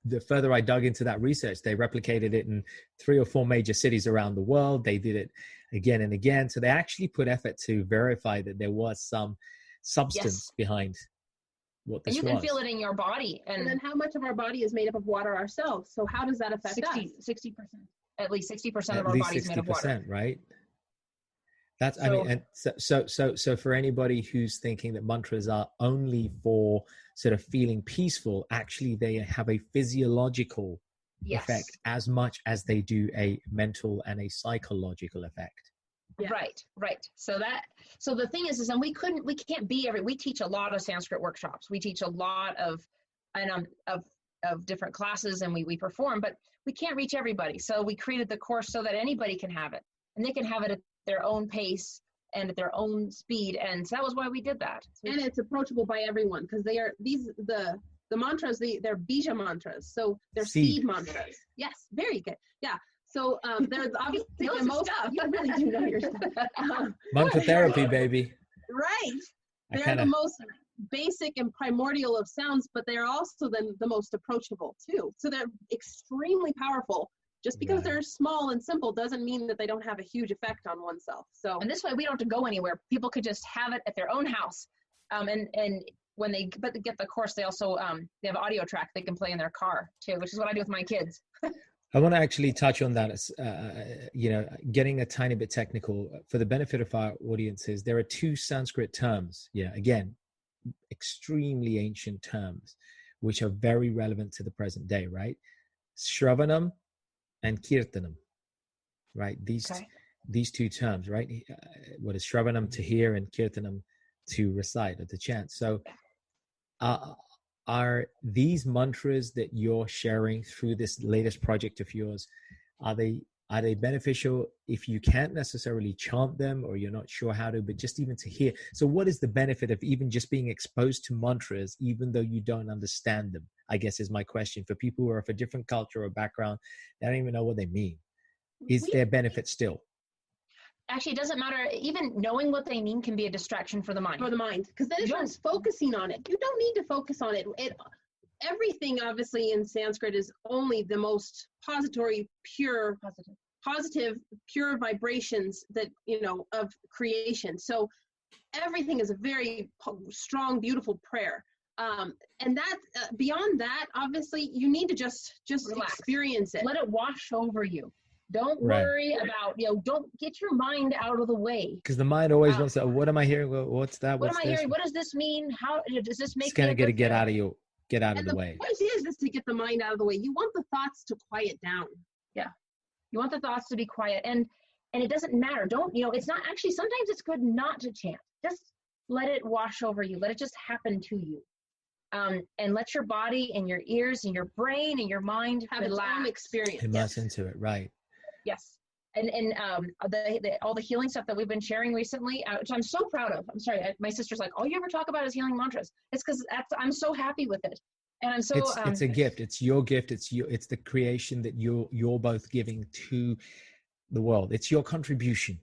S1: the further I dug into that research, they replicated it in 3 or 4 major cities around the world. They did it again and again. So they actually put effort to verify that there was some substance behind what this was.
S3: And you can feel it in your body.
S2: And then how much of our body is made up of water ourselves? So how does that affect us?
S3: 60%. At least 60% of our body is made of water.
S1: Right? That's, so for anybody who's thinking that mantras are only for sort of feeling peaceful, actually they have a physiological effect as much as they do a mental and a psychological effect.
S3: Yeah. Right. So the thing is and we teach a lot of Sanskrit workshops. We teach a lot of of different classes and we perform, but we can't reach everybody. So we created the course so that anybody can have it, and they can have it at their own pace and at their own speed. And so that was why we did that.
S2: And it's approachable by everyone, because they are the mantras, they're bija mantras. So they're seed mantras. Yes, very good. Yeah. So they're obviously the most stuff. You really do know your stuff.
S1: Mantra therapy, baby.
S2: Right. They're the most basic and primordial of sounds, but they're also the most approachable too. So they're extremely powerful. Just because they're small and simple doesn't mean that they don't have a huge effect on oneself. So,
S3: and this way we don't have to go anywhere. People could just have it at their own house. And when they get the course, they also they have an audio track they can play in their car too, which is what I do with my kids.
S1: I want to actually touch on that. Getting a tiny bit technical for the benefit of our audiences. There are two Sanskrit terms. Yeah, again, extremely ancient terms, which are very relevant to the present day. Right, Shravanam and Kirtanam. Right, these two terms. Right, what is Shravanam, to hear, and Kirtanam, to recite or to chant. So, are these mantras that you're sharing through this latest project of yours, are they beneficial if you can't necessarily chant them or you're not sure how to, but just even to hear? So what is the benefit of even just being exposed to mantras, even though you don't understand them, I guess is my question, for people who are of a different culture or background, they don't even know what they mean. Is there benefit still?
S3: Actually, it doesn't matter. Even knowing what they mean can be a distraction for the mind.
S2: Because then it's just focusing on it. You don't need to focus on it. Everything, obviously, in Sanskrit is only the most positive, pure vibrations that, of creation. So everything is a very strong, beautiful prayer. And that, beyond that, obviously, you need to just experience it.
S3: Let it wash over you. Don't worry about, don't get your mind out of the way.
S1: Because the mind always wants to, what am I hearing? What's that?
S3: What am I hearing? What does this mean? How does this make
S1: it's going to get out of the way.
S2: The point is to get the mind out of the way. You want the thoughts to quiet down.
S3: Yeah. You want the thoughts to be quiet. And it doesn't matter. Don't, it's not actually, sometimes it's good not to chant. Just let it wash over you. Let it just happen to you. And let your body and your ears and your brain and your mind
S2: have its own experience.
S1: Immerse into it, right?
S3: Yes. And all the healing stuff that we've been sharing recently, which I'm so proud of. I'm sorry, my sister's like, all you ever talk about is healing mantras. It's because I'm so happy with it, and I'm so.
S1: It's a gift. It's your gift. It's the creation that you're both giving to the world. It's your contribution.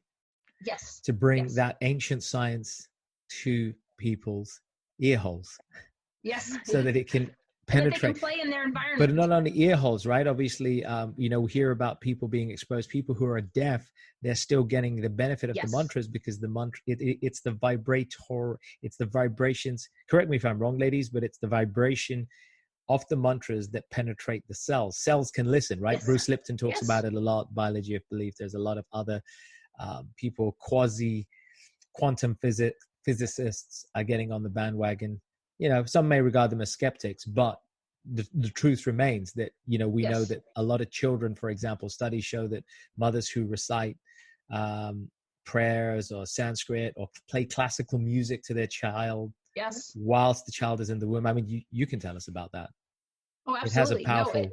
S3: Yes.
S1: To bring that ancient science to people's ear holes.
S3: Yes.
S1: So that it can penetrate,
S3: they can play in their environment.
S1: But not only ear holes, right? Obviously, we hear about people being exposed. People who are deaf, they're still getting the benefit of the mantras, because the mantra, it's the vibrator, it's the vibrations. Correct me if I'm wrong, ladies, but it's the vibration of the mantras that penetrate the cells. Cells can listen, right? Yes. Bruce Lipton talks about it a lot. Biology of belief. There's a lot of other people, quantum physicists are getting on the bandwagon. Some may regard them as skeptics, but the truth remains that, we know that a lot of children, for example, studies show that mothers who recite prayers or Sanskrit or play classical music to their child whilst the child is in the womb. I mean, you can tell us about that.
S3: Oh, absolutely.
S1: It has a powerful...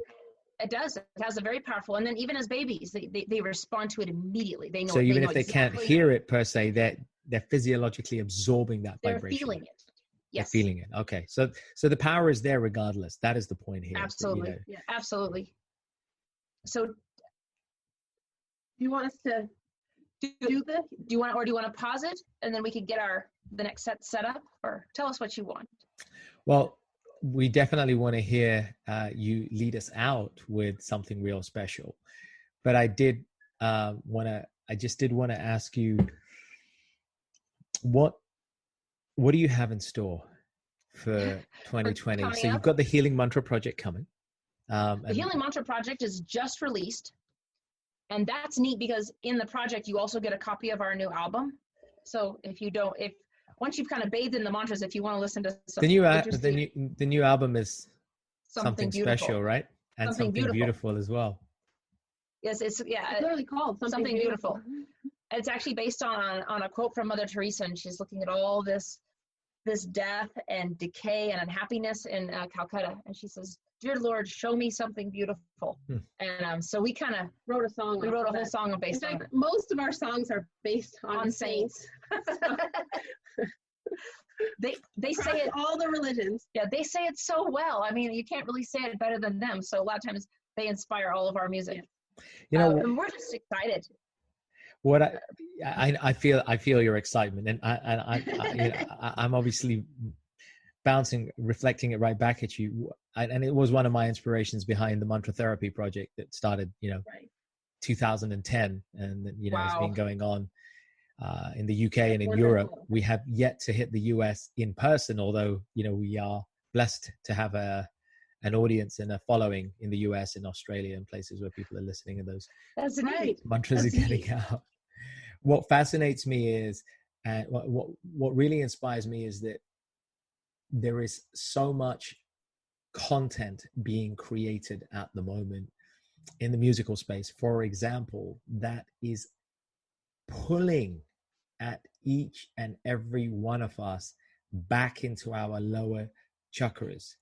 S3: It does. It has a very powerful, and then even as babies, they respond to it immediately. They know.
S1: So even if they can't hear it per se, they're physiologically absorbing that vibration.
S3: They're feeling it. Yes.
S1: They're feeling it. Okay. So the power is there regardless. That is the point here.
S3: Absolutely. Yeah, absolutely. So
S2: do you want us to do this?
S3: Do you want to pause it and then we could get the next set up, or tell us what you want?
S1: Well, we definitely want to hear you lead us out with something real special. But I just did want to ask you, what do you have in store for 2020? So you've got the Healing Mantra Project coming.
S3: The Healing Mantra Project is just released. And that's neat because in the project, you also get a copy of our new album. So once you've kind of bathed in the mantras, if you want to listen to something,
S1: the new album is something special, right? And something beautiful as well.
S3: Yes, it's
S2: literally called something beautiful.
S3: It's actually based on a quote from Mother Teresa, and she's looking at all this this death and decay and unhappiness in Calcutta. And she says, "Dear Lord, show me something beautiful." And so we kind of
S2: wrote a song.
S3: We wrote a whole song
S2: In
S3: based on
S2: fact,
S3: it.
S2: most of our songs are based on saints.
S3: They say it,
S2: all the religions.
S3: yeah, they say it so well. I mean, you can't really say it better than them. So a lot of times they inspire all of our music.
S1: You know,
S3: and we're just excited.
S1: what I feel your excitement, and I'm obviously bouncing, reflecting it right back at you. And it was one of my inspirations behind the mantra therapy project that started, 2010, and it's been going on in the UK and in Europe. We have yet to hit the US in person, although we are blessed to have an audience and a following in the US and Australia and places where people are listening, and those mantras are getting out. What fascinates me is, and what really inspires me is that there is so much content being created at the moment in the musical space, for example, that is pulling at each and every one of us back into our lower chakras.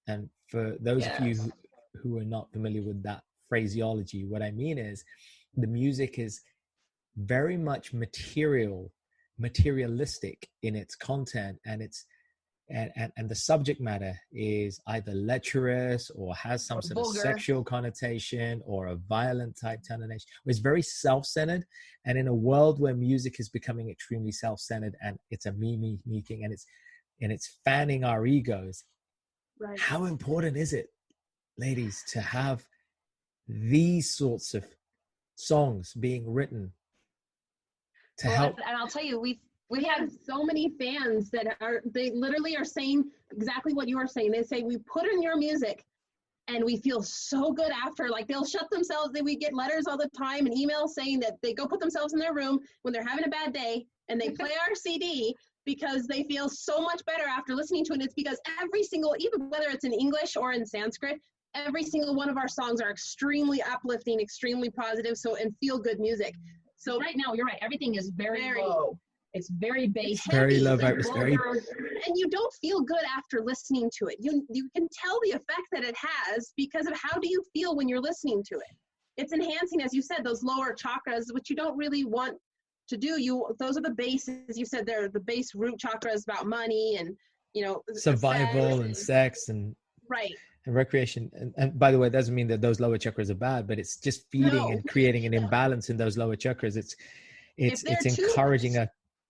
S1: And for those of you who are not familiar with that phraseology, what I mean is the music is very much materialistic in its content, and and the subject matter is either lecherous or has some sort of sexual connotation or a violent type tonation. It's very self-centered, and in a world where music is becoming extremely self-centered and it's a me thing, and it's fanning our egos. Right. How important is it, ladies, to have these sorts of songs being written to help?
S3: And I'll tell you,
S2: we have so many fans that they literally are saying exactly what you are saying. They say, we put in your music and we feel so good after. Like, they'll shut themselves. We get letters all the time and emails saying that they go put themselves in their room when they're having a bad day and they play our CD because they feel so much better after listening to it. And it's because every single, even whether it's in English or in Sanskrit, every single one of our songs are extremely uplifting, extremely positive, and feel good music. So
S3: right now, you're right. Everything is very low. It's very basic.
S1: Very low vibe.
S2: And you don't feel good after listening to it. You can tell the effect that it has because of how do you feel when you're listening to it. It's enhancing, as you said, those lower chakras, which you don't really want to do. Those are the bases. You said they're the base root chakras about money and
S1: survival and sex and recreation. And by the way, it doesn't mean that those lower chakras are bad, but it's just feeding and creating an imbalance in those lower chakras. It's encouraging a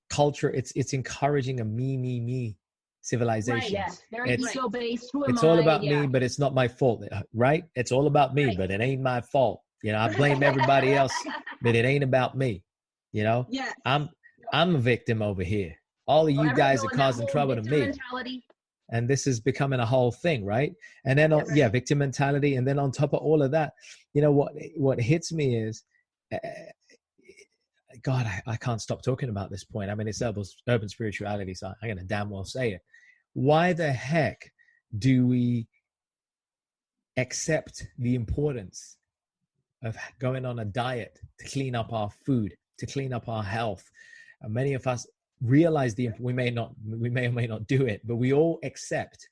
S1: culture. It's encouraging a me civilization.
S3: Right, yes. Very ego-based.
S1: It's all about me, but it's not my fault, right? It's all about me, but it ain't my fault. I blame everybody else, but it ain't about me.
S2: Yeah.
S1: I'm a victim over here. All of you guys are causing trouble to me. And this is becoming a whole thing, right? And then, victim mentality. And then on top of all of that, what hits me is, God, I can't stop talking about this point. I mean, it's urban spirituality, so I'm going to damn well say it. Why the heck do we accept the importance of going on a diet to clean up our food, to clean up our health? And many of us realize we may or may not do it, but we all accept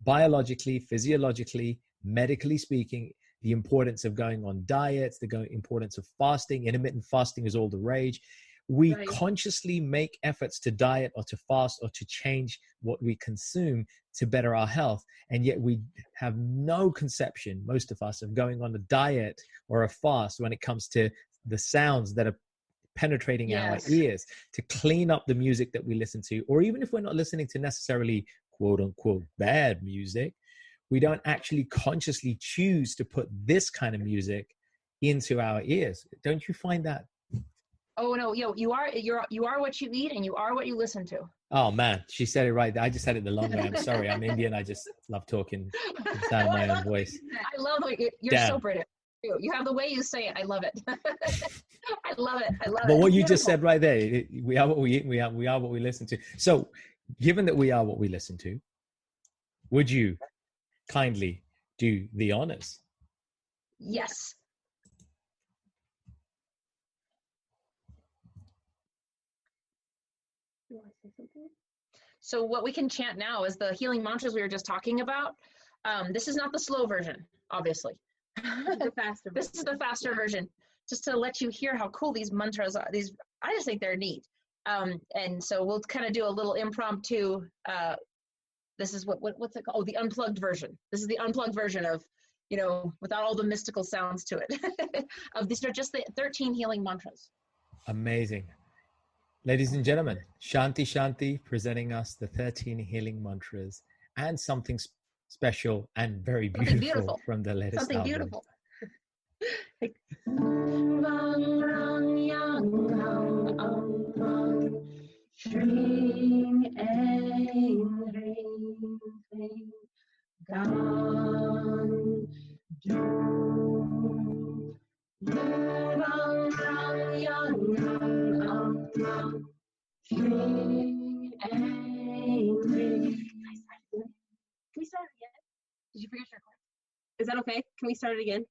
S1: biologically, physiologically, medically speaking, the importance of going on diets, the importance of fasting. Intermittent fasting is all the rage. We consciously make efforts to diet or to fast or to change what we consume to better our health. And yet we have no conception, most of us, of going on a diet or a fast when it comes to the sounds that are penetrating our ears, to clean up the music that we listen to. Or even if we're not listening to necessarily quote unquote bad music, we don't actually consciously choose to put this kind of music into our ears. Don't you find that?
S3: Oh no, you are what you eat and you are what you listen to.
S1: Oh man, she said it right. I just said it the long way. I'm sorry. I'm Indian. I just love talking the sound of my own voice.
S3: I love it. You're so British. You have the way you say it. I love it. I love it.
S1: But what you just said right there, we are what we eat. We are what we listen to. So given that we are what we listen to, would you kindly do the honors?
S3: Yes.
S2: You want to say something?
S3: So what we can chant now is the healing mantras we were just talking about. This is not the slow version, obviously.
S2: The faster
S3: This is the faster version, just to let you hear how cool these mantras are. I just think they're neat. And so we'll kind of do a little impromptu. This is what's it called? Oh, the unplugged version. This is the unplugged version of, without all the mystical sounds to it. These are just the 13 healing mantras.
S1: Amazing. Ladies and gentlemen, Shanti Shanti presenting us the 13 healing mantras and something special and very beautiful from the latest
S3: something
S1: album.
S3: Beautiful.
S2: Can we start again? Did you forget your chord? Is that okay? Can we start it again?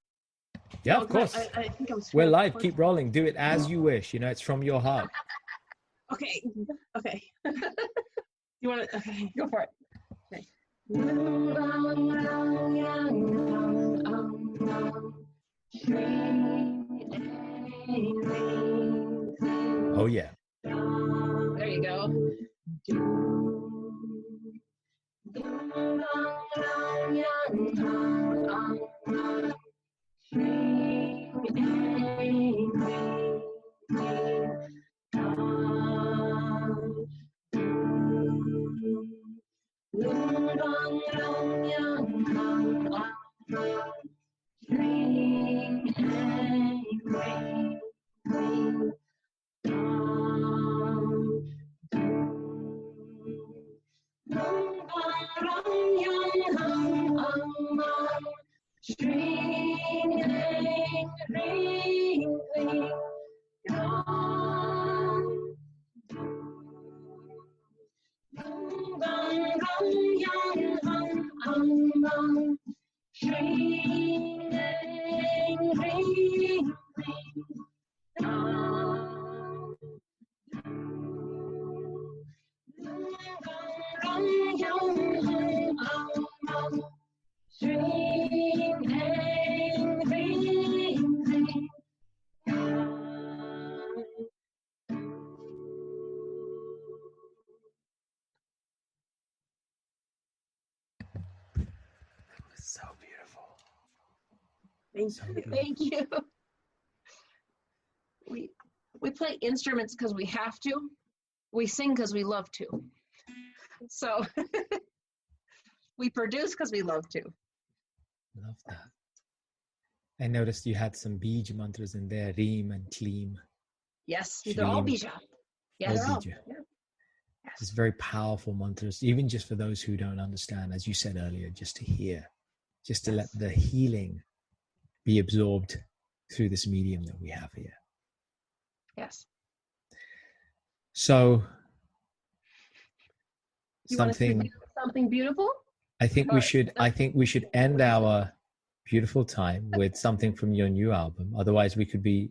S1: Yeah,
S2: No,
S1: of course.
S2: I think I'm
S1: We're live. Keep rolling. Do it as you wish. It's from your heart.
S2: Okay. You want to? Okay.
S3: Go for it.
S2: Okay.
S1: Oh, yeah.
S3: There you go.
S1: So beautiful.
S3: Thank you. We play instruments because we have to. We sing because we love to. So we produce because we love to.
S1: Love that. I noticed you had some Bij mantras in there, Reem and Kleem.
S3: Yes, they're all Bija. Yes.
S1: All Bija.
S3: Yeah.
S1: It's very powerful mantras, even just for those who don't understand, as you said earlier, just to hear, just to let the healing be absorbed through this medium that we have here.
S3: Yes.
S1: So
S2: Something beautiful?
S1: I think we should end our beautiful time with something from your new album. Otherwise we could be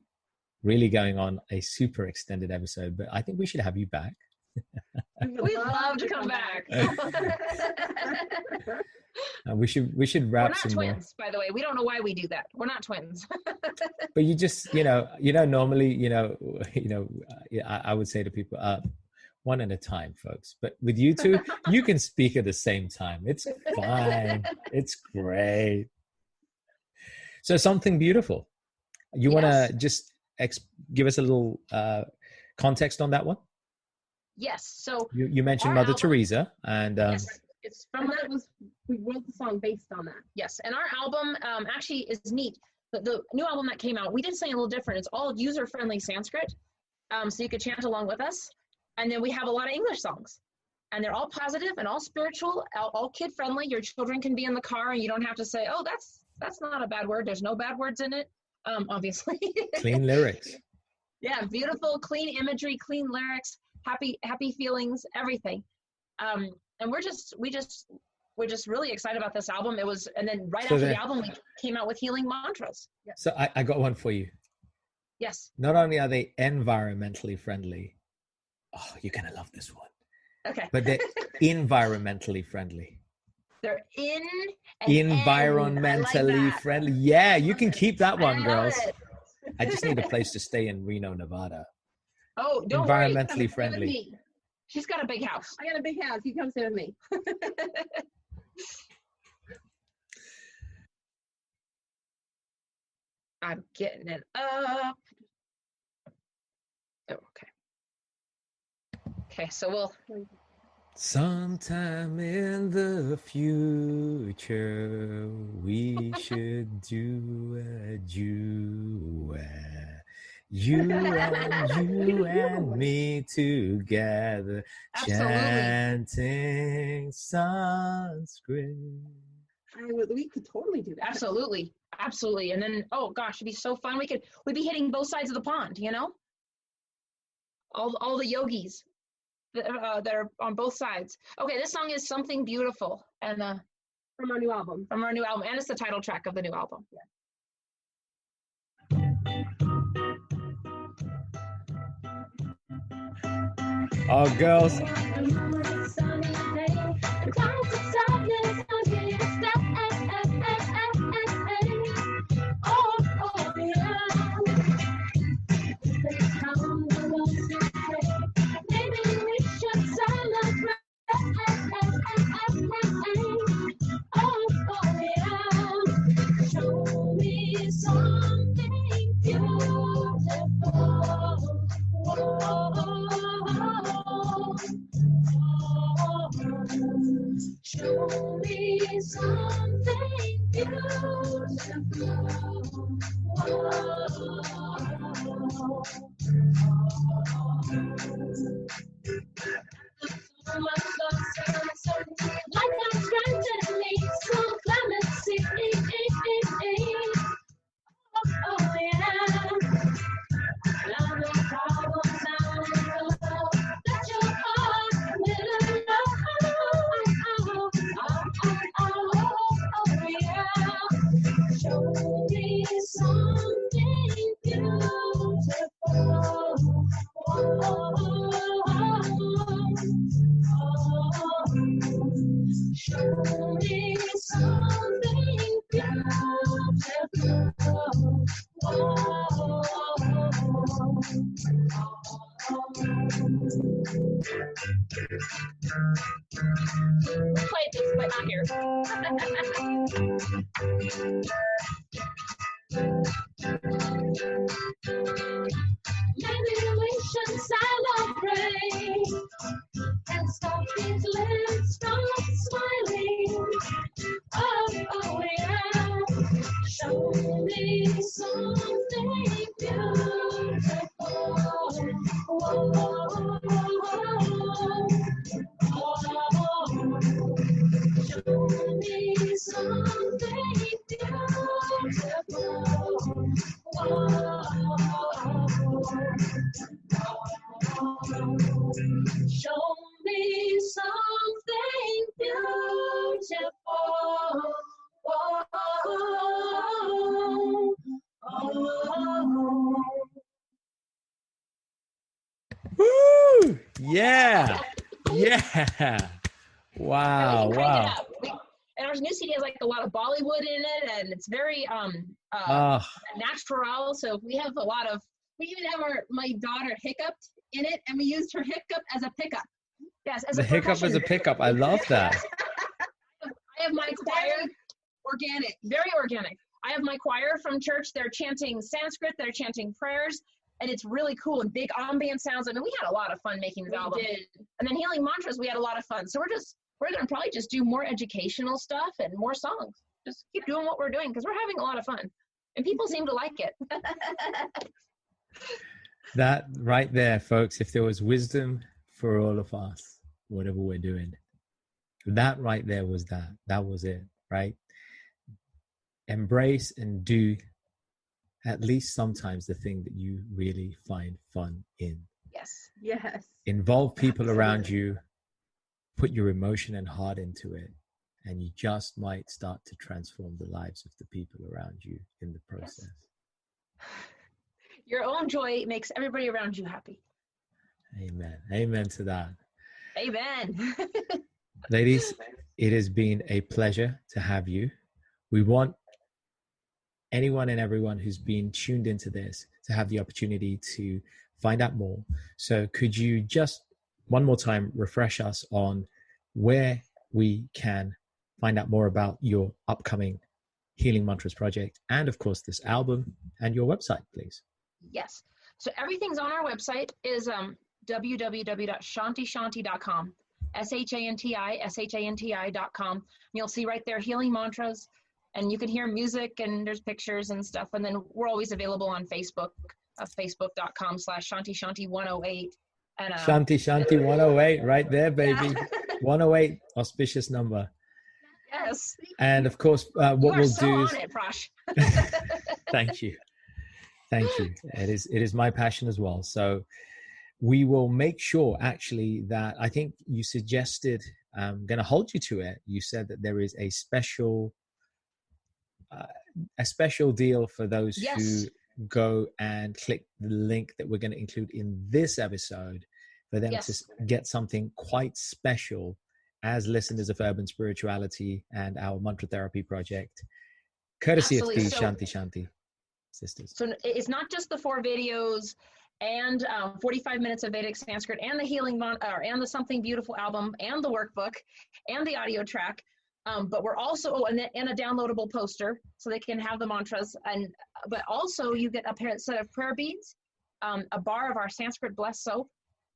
S1: really going on a super extended episode, but I think we should have you back.
S3: We'd love to come back.
S1: We should wrap some more.
S3: We're not twins, by the way. We don't know why we do that. We're not twins.
S1: But you just, normally, I would say to people, one at a time, folks. But with you two, you can speak at the same time. It's fine. It's great. So something beautiful. You want to just give us a little context on that one?
S3: Yes. So
S1: you mentioned Mother Teresa, and
S3: yes, it's from
S2: we wrote the song based on that.
S3: Yes, and our album actually is neat. The new album that came out, we did something a little different. It's all user-friendly Sanskrit, so you could chant along with us. And then we have a lot of English songs, and they're all positive and all spiritual, all kid-friendly. Your children can be in the car, and you don't have to say, "Oh, that's not a bad word." There's no bad words in it, obviously.
S1: Clean lyrics.
S3: Yeah, beautiful, clean imagery, clean lyrics, happy feelings, everything. And we're just really excited about this album. And then after the album, we came out with healing mantras. Yeah.
S1: So I got one for you.
S3: Yes.
S1: Not only are they environmentally friendly, oh, you're gonna love this one.
S3: Okay.
S1: But they're environmentally friendly.
S3: They're in
S1: Environmentally friendly. Yeah, you can keep that one, girls.
S3: It.
S1: I just need a place to stay in Reno, Nevada.
S3: Oh, don't
S1: Environmentally
S3: worry.
S1: friendly.
S3: She's got a big house.
S2: I got a big house. You come stay with me.
S3: I'm getting it up. Oh, okay. Okay, so we'll.
S1: Sometime in the future, we should do a duet. You and me together, chanting Sanskrit.
S2: We could totally do that.
S3: Absolutely. And then, oh gosh, it'd be so fun. We'd be hitting both sides of the pond, you know? All the yogis that are on both sides. Okay, this song is Something Beautiful, and
S2: From our new album.
S3: and it's the title track of the new album.
S2: Yeah.
S1: Oh, girls.
S4: Show me something beautiful. Like I'm granted me some clemency. Oh yeah. Love no problems out in love. Let your heart little love. Oh yeah. Show me something beautiful. Show me something
S3: Played this, but not here.
S4: Maybe we should celebrate and stop these lips from smiling. Oh yeah. Show me something beautiful. Show me something Show me something beautiful.
S1: Woo! Yeah. Yeah. Wow. Wow.
S3: And our new CD has like a lot of Bollywood in it, and it's very natural. So we have a lot of.
S2: We even have my daughter hiccuped in it, and we used her hiccup as a pickup.
S3: Yes, as
S1: The
S3: a
S1: hiccup as a pickup. I love that.
S3: I have my choir.
S2: Organic.
S3: Very organic. I have my choir from church. They're chanting Sanskrit. They're chanting prayers. And it's really cool and big ambient sounds. I mean, we had a lot of fun making this album.
S2: Did.
S3: And then healing mantras, we had a lot of fun. So we're going to probably just do more educational stuff and more songs. Just keep doing what we're doing because we're having a lot of fun. And people seem to like it.
S1: That right there, folks, if there was wisdom for all of us, whatever we're doing, that right there was that. That was it, right? Embrace and do at least sometimes the thing that you really find fun in.
S3: Yes.
S2: Yes.
S1: Involve people around you, put your emotion and heart into it, and you just might start to transform the lives of the people around you in the process.
S3: Yes. Your own joy makes everybody around you happy.
S1: Amen. Amen to that.
S3: Amen.
S1: Ladies, it has been a pleasure to have you. We want anyone and everyone who's been tuned into this to have the opportunity to find out more. So could you just one more time refresh us on where we can find out more about your upcoming Healing Mantras project and of course this album and your website, please?
S3: Yes. So everything's on our website is www.shantishanti.com. SHANTI.com. You'll see right there Healing Mantras, and you can hear music and there's pictures and stuff. And then we're always available on Facebook, facebook.com/ShantiShanti108. And
S1: Shanti Shanti 108, right there, baby.
S3: Yeah.
S1: 108, auspicious number.
S3: Yes.
S1: And of course, what
S3: You are
S1: we'll
S3: so
S1: do
S3: on
S1: is
S3: it, Prash.
S1: thank you. Thank you. It is my passion as well. So we will make sure actually that I think you suggested, I'm going to hold you to it. You said that there is a special deal for those who go and click the link that we're going to include in this episode for them to get something quite special as listeners of Urban Spirituality and our Mantra Therapy project, courtesy of the Shanti Shanti sisters.
S3: So it's not just the 4 videos and 45 minutes of Vedic Sanskrit and the Healing and the Something Beautiful album and the workbook and the audio track, but we're also and a downloadable poster so they can have the mantras, but also you get a set of prayer beads, a bar of our Sanskrit blessed soap,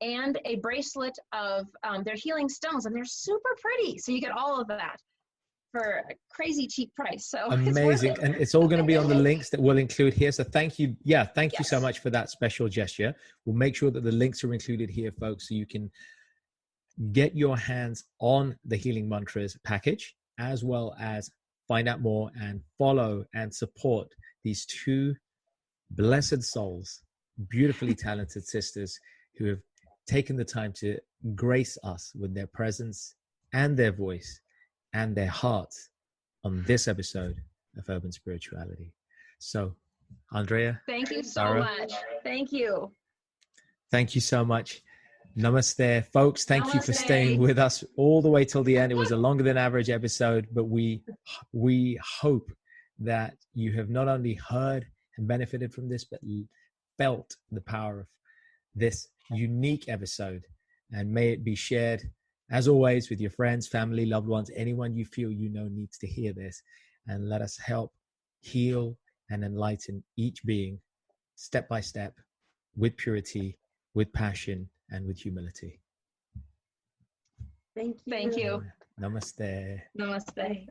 S3: and a bracelet of their healing stones, and they're super pretty. So you get all of that for a crazy cheap price. So
S1: amazing. And it's all going to be on the links that we'll include here. So thank you. Yeah. Thank you so much for that special gesture. We'll make sure that the links are included here, folks, so you can get your hands on the Healing Mantras package, as well as find out more and follow and support these 2 blessed souls, beautifully talented sisters who have taken the time to grace us with their presence and their voice and their hearts on this episode of Urban Spirituality. So, Andrea.
S3: Thank you so
S1: Sara,
S3: much. Thank you.
S1: Thank you so much. Namaste, folks. Thank you for staying with us all the way till the end. It was a longer than average episode, but we hope that you have not only heard and benefited from this, but felt the power of this unique episode. And may it be shared, as always, with your friends, family, loved ones, anyone you feel you know needs to hear this. And let us help heal and enlighten each being step by step, with purity, with passion, and with humility.
S2: Thank you.
S3: Thank you.
S1: Namaste.
S3: Namaste.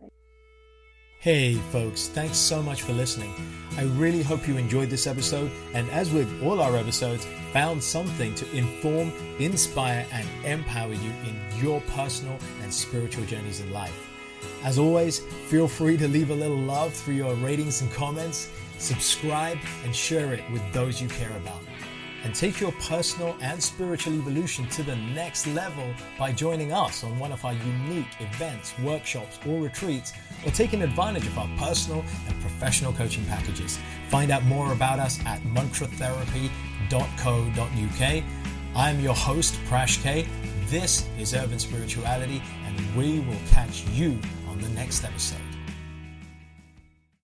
S1: Hey folks, thanks so much for listening. I really hope you enjoyed this episode, and as with all our episodes, found something to inform, inspire, and empower you in your personal and spiritual journeys in life. As always, feel free to leave a little love through your ratings and comments, subscribe, and share it with those you care about. And take your personal and spiritual evolution to the next level by joining us on one of our unique events, workshops, or retreats, or taking advantage of our personal and professional coaching packages. Find out more about us at mantratherapy.co.uk. I'm your host, Prash K. This is Urban Spirituality, and we will catch you on the next episode.